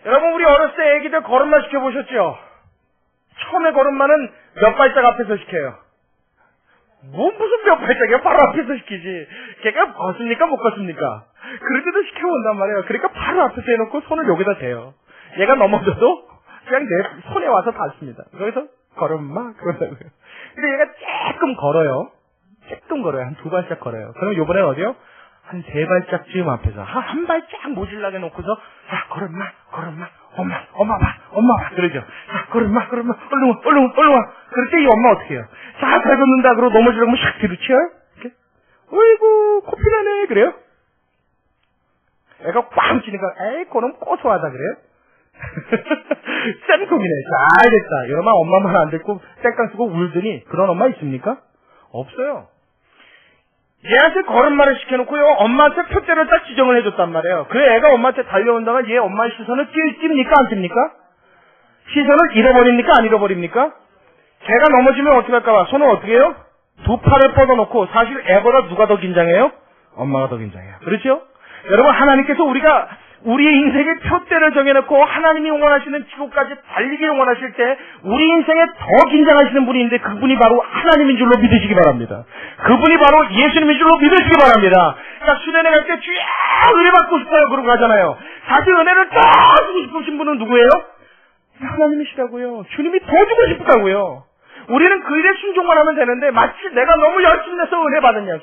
S1: 여러분 우리 어렸을 때 애기들 걸음마 시켜보셨죠? 처음에 걸음마는 몇 발짝 앞에서 시켜요. 무슨 몇 발짝이야? 바로 앞에서 시키지. 걔가 걷습니까? 못 걷습니까? 그럴 때도 시켜본단 말이에요. 그러니까 바로 앞에서 해놓고 손을 여기다 대요. 얘가 넘어져도 그냥 내 손에 와서 닿습니다. 그래서 걸음마 그런다고요. 근데 얘가 조금 걸어요. 조금 걸어요. 한 2발짝 걸어요. 그럼 요번엔 어디요? 한 3발짝쯤 앞에서 한 발짝 모질라게 놓고서 자 걸음마 엄마 봐 그러죠. 자 걸음마 얼른 와 그럴 때 이 엄마 어떻게 해요? 자 잘 걷는다 그러고 넘어지려면 샥 뒤로 치어요? 이렇게 어이구 코피 나네 그래요? 애가 꽝 치니까 에이 그놈 고소하다 그래요? 쌤콩이네. 잘됐다. 여러분 엄마 말 안 듣고 땡깡 쓰고 울더니 그런 엄마 있습니까? 없어요. 얘한테 걸음마를 시켜놓고요 엄마한테 표대를 딱 지정을 해줬단 말이에요. 그 애가 엄마한테 달려온다가 얘 엄마의 시선을 찝니까 안 찝니까? 시선을 잃어버립니까 안 잃어버립니까? 걔가 넘어지면 어떻게 할까봐 손을 어떻게 해요? 2팔을 뻗어놓고 사실 애보다 누가 더 긴장해요? 엄마가 더 긴장해요. 그렇죠? 여러분 하나님께서 우리의 인생의 표대를 정해놓고 하나님이 원하시는 지구까지 달리기를 원하실 때 우리 인생에 더 긴장하시는 분이 있는데 그분이 바로 하나님인 줄로 믿으시기 바랍니다. 그분이 바로 예수님인 줄로 믿으시기 바랍니다. 그러니까 수련회 갈 때 주야 은혜 받고 싶어요 그러고 가잖아요. 사실 은혜를 더 주고 싶으신 분은 누구예요? 하나님이시라고요. 주님이 더 주고 싶다고요. 우리는 그 일에 순종만 하면 되는데 마치 내가 너무 열심히 내서 은혜 받았냐.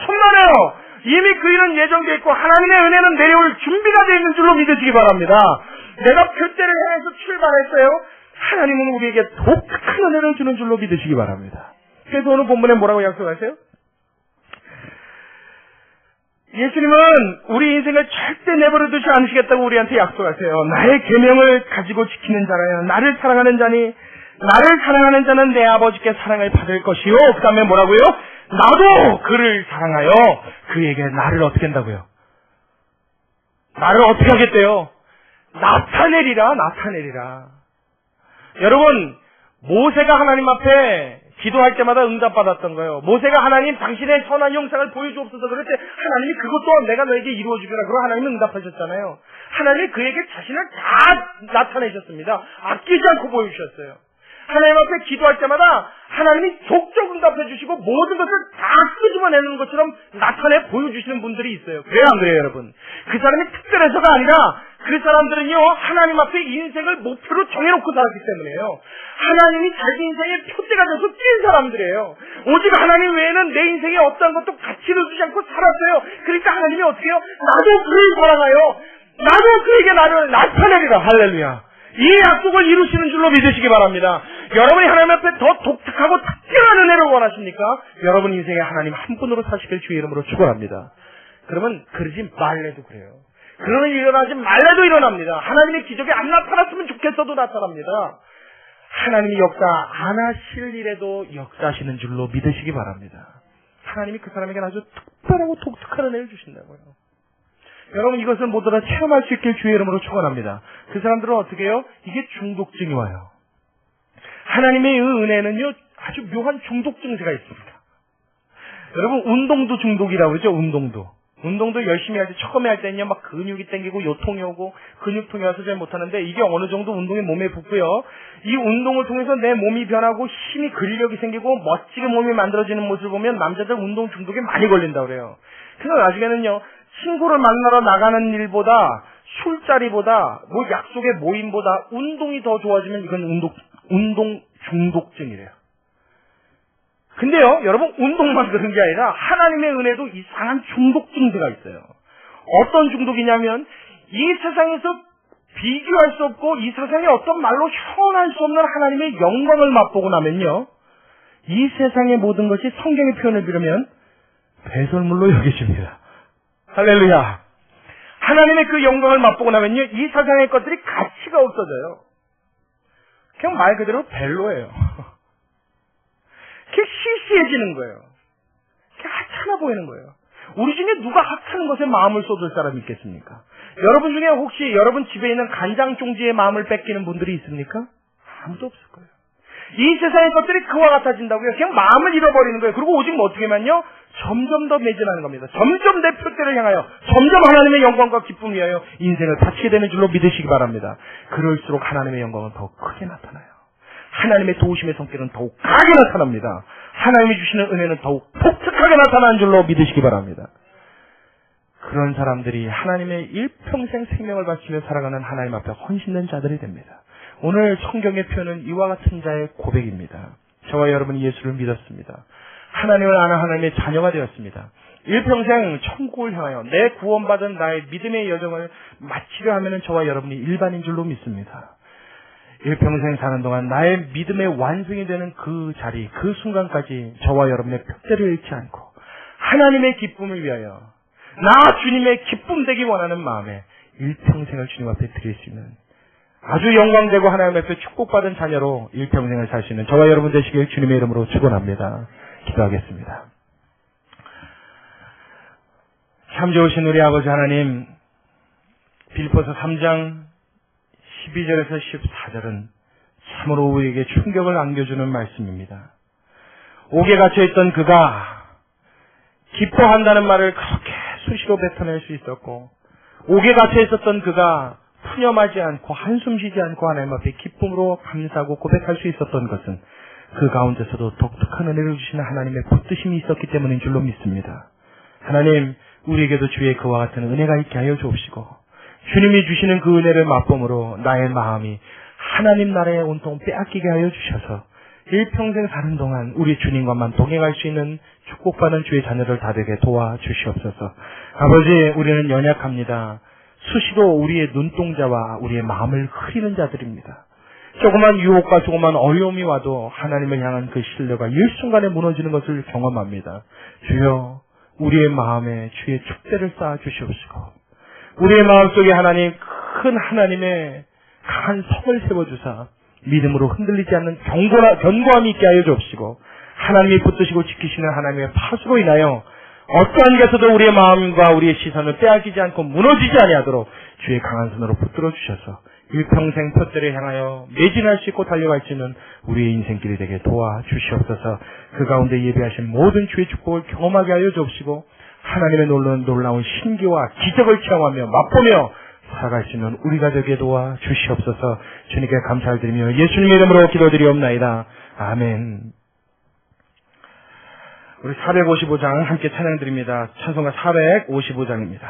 S1: 천만에요. 이미 그 일은 예정되어 있고 하나님의 은혜는 내려올 준비가 되어 있는 줄로 믿으시기 바랍니다. 내가 표대를 향해서 출발했어요. 하나님은 우리에게 독특한 은혜를 주는 줄로 믿으시기 바랍니다. 그래서 오늘 본문에 뭐라고 약속하세요? 예수님은 우리 인생을 절대 내버려두지 않으시겠다고 우리한테 약속하세요. 나의 계명을 가지고 지키는 자라요. 나를 사랑하는 자는 내 아버지께 사랑을 받을 것이요. 그 다음에 뭐라고요? 나도 그를 사랑하여 그에게 나를 어떻게 한다고요? 나를 어떻게 하겠대요? 나타내리라. 여러분 모세가 하나님 앞에 기도할 때마다 응답받았던 거예요. 모세가 하나님 당신의 선한 형상을 보여주옵소서 그럴 때 하나님이 그것 또한 내가 너에게 이루어주리라 그러고 하나님이 응답하셨잖아요. 하나님이 그에게 자신을 다 나타내셨습니다. 아끼지 않고 보여주셨어요. 하나님 앞에 기도할 때마다 하나님이 족적 응답해 주시고 모든 것을 다 끄집어내는 것처럼 나타내 보여주시는 분들이 있어요. 그래요 안 그래요 여러분? 그 사람이 특별해서가 아니라 그 사람들은요 하나님 앞에 인생을 목표로 정해놓고 살았기 때문에요. 하나님이 자기 인생의 표대가 돼서 뛴 사람들이에요. 오직 하나님 외에는 내 인생에 어떠한 것도 가치를 두지 않고 살았어요. 그러니까 하나님이 어떻게 해요? 나도 그를 사랑하여 나도 그에게 나를 나타내리라. 할렐루야. 이 약속을 이루시는 줄로 믿으시기 바랍니다. 여러분이 하나님 앞에 더 독특하고 특별한 은혜를 원하십니까? 여러분 인생에 하나님 한 분으로 사시길 주의 이름으로 축원합니다. 그러면 그러지 말래도 그래요. 그러면 일어나지 말래도 일어납니다. 하나님의 기적이 안 나타났으면 좋겠어도 나타납니다. 하나님이 역사 안 하실 일에도 역사하시는 줄로 믿으시기 바랍니다. 하나님이 그 사람에게 아주 특별하고 독특한 은혜를 주신다고요. 여러분 이것을 모두 다 체험할 수 있길 주의 이름으로 축원합니다. 그 사람들은 어떻게 해요? 이게 중독증이 와요. 하나님의 이 은혜는요 아주 묘한 중독 증세가 있습니다. 여러분 운동도 중독이라고 그러죠. 운동도 열심히 할 때 처음에 할 때는요 막 근육이 땡기고 요통이 오고 근육통이 와서 잘 못하는데 이게 어느 정도 운동이 몸에 붙고요. 이 운동을 통해서 내 몸이 변하고 힘이 근력이 생기고 멋지게 몸이 만들어지는 모습을 보면 남자들 운동 중독에 많이 걸린다고 그래요. 그래서 나중에는요 친구를 만나러 나가는 일보다 술자리보다 뭐 약속의 모임보다 운동이 더 좋아지면 이건 운동 중독증이래요. 근데요 여러분 운동만 그런 게 아니라 하나님의 은혜도 이상한 중독증들가 있어요. 어떤 중독이냐면 이 세상에서 비교할 수 없고 이 세상에 어떤 말로 형언할 수 없는 하나님의 영광을 맛보고 나면요 이 세상의 모든 것이 성경의 표현을 빌으면 배설물로 여겨집니다. 할렐루야. 하나님의 그 영광을 맛보고 나면요 이 세상의 것들이 가치가 없어져요. 그냥 말 그대로 벨로예요. 그게 시시해지는 거예요. 그게 하찮아 보이는 거예요. 우리 중에 누가 학하는 것에 마음을 쏟을 사람이 있겠습니까? 여러분 중에 혹시 여러분 집에 있는 간장 종지에 마음을 뺏기는 분들이 있습니까? 아무도 없을 거예요. 이 세상의 것들이 그와 같아진다고요. 그냥 마음을 잃어버리는 거예요. 그리고 오직 어떻게만요? 점점 더 매진하는 겁니다. 점점 내 표대를 향하여, 점점 하나님의 영광과 기쁨을 위하여 인생을 바치게 되는 줄로 믿으시기 바랍니다. 그럴수록 하나님의 영광은 더욱 크게 나타나요. 하나님의 도우심의 성격은 더욱 강하게 나타납니다. 하나님이 주시는 은혜는 더욱 독특하게 나타나는 줄로 믿으시기 바랍니다. 그런 사람들이 하나님의 일평생 생명을 바치며 살아가는 하나님 앞에 헌신된 자들이 됩니다. 오늘 성경의 표현은 이와 같은 자의 고백입니다. 저와 여러분이 예수를 믿었습니다. 하나님을 아는 하나님의 자녀가 되었습니다. 일평생 천국을 향하여 내 구원받은 나의 믿음의 여정을 마치려 하면 저와 여러분이 일반인 줄로 믿습니다. 일평생 사는 동안 나의 믿음의 완성이 되는 그 자리, 그 순간까지 저와 여러분의 표대를 잃지 않고 하나님의 기쁨을 위하여 나 주님의 기쁨 되기 원하는 마음에 일평생을 주님 앞에 드릴 수 있는 아주 영광되고 하나님 앞에 축복받은 자녀로 일평생을 살 수 있는 저와 여러분 되시길 주님의 이름으로 축원합니다. 기도하겠습니다. 참 좋으신 우리 아버지 하나님, 빌립보서 3장 12절에서 14절은 참으로 우리에게 충격을 안겨주는 말씀입니다. 옥에 갇혀있던 그가 기뻐한다는 말을 그렇게 수시로 뱉어낼 수 있었고, 옥에 갇혀있었던 그가 푸념하지 않고 한숨 쉬지 않고 하나님 앞에 기쁨으로 감사하고 고백할 수 있었던 것은 그 가운데서도 독특한 은혜를 주시는 하나님의 붙드심이 있었기 때문인 줄로 믿습니다. 하나님, 우리에게도 주의 그와 같은 은혜가 있게 하여 주옵시고 주님이 주시는 그 은혜를 맛봄으로 나의 마음이 하나님 나라에 온통 빼앗기게 하여 주셔서 일평생 사는 동안 우리 주님과만 동행할 수 있는 축복받은 주의 자녀를 다 되게 도와주시옵소서. 아버지, 우리는 연약합니다. 수시로 우리의 눈동자와 우리의 마음을 흐리는 자들입니다. 조그만 유혹과 조그만 어려움이 와도 하나님을 향한 그 신뢰가 일순간에 무너지는 것을 경험합니다. 주여, 우리의 마음에 주의 축대를 쌓아 주시옵시고 우리의 마음속에 하나님, 큰 하나님의 강한 성을 세워주사 믿음으로 흔들리지 않는 견고함이 있게 하여 주옵시고 하나님이 붙드시고 지키시는 하나님의 파수로 인하여 어떠한 것에도 우리의 마음과 우리의 시선을 빼앗기지 않고 무너지지 아니하도록 주의 강한 손으로 붙들어 주셔서 일평생 표대를 향하여 매진할 수 있고 달려갈 수 있는 우리의 인생길이 되게 도와주시옵소서. 그 가운데 예배하신 모든 주의 축복을 경험하게 하여 주옵시고 하나님의 놀라운 신기와 기적을 체험하며 맛보며 살아갈 수 있는 우리가 되게 도와주시옵소서. 주님께 감사를 드리며 예수님의 이름으로 기도드리옵나이다. 아멘. 우리 455장 함께 찬양드립니다. 찬송가 455장입니다.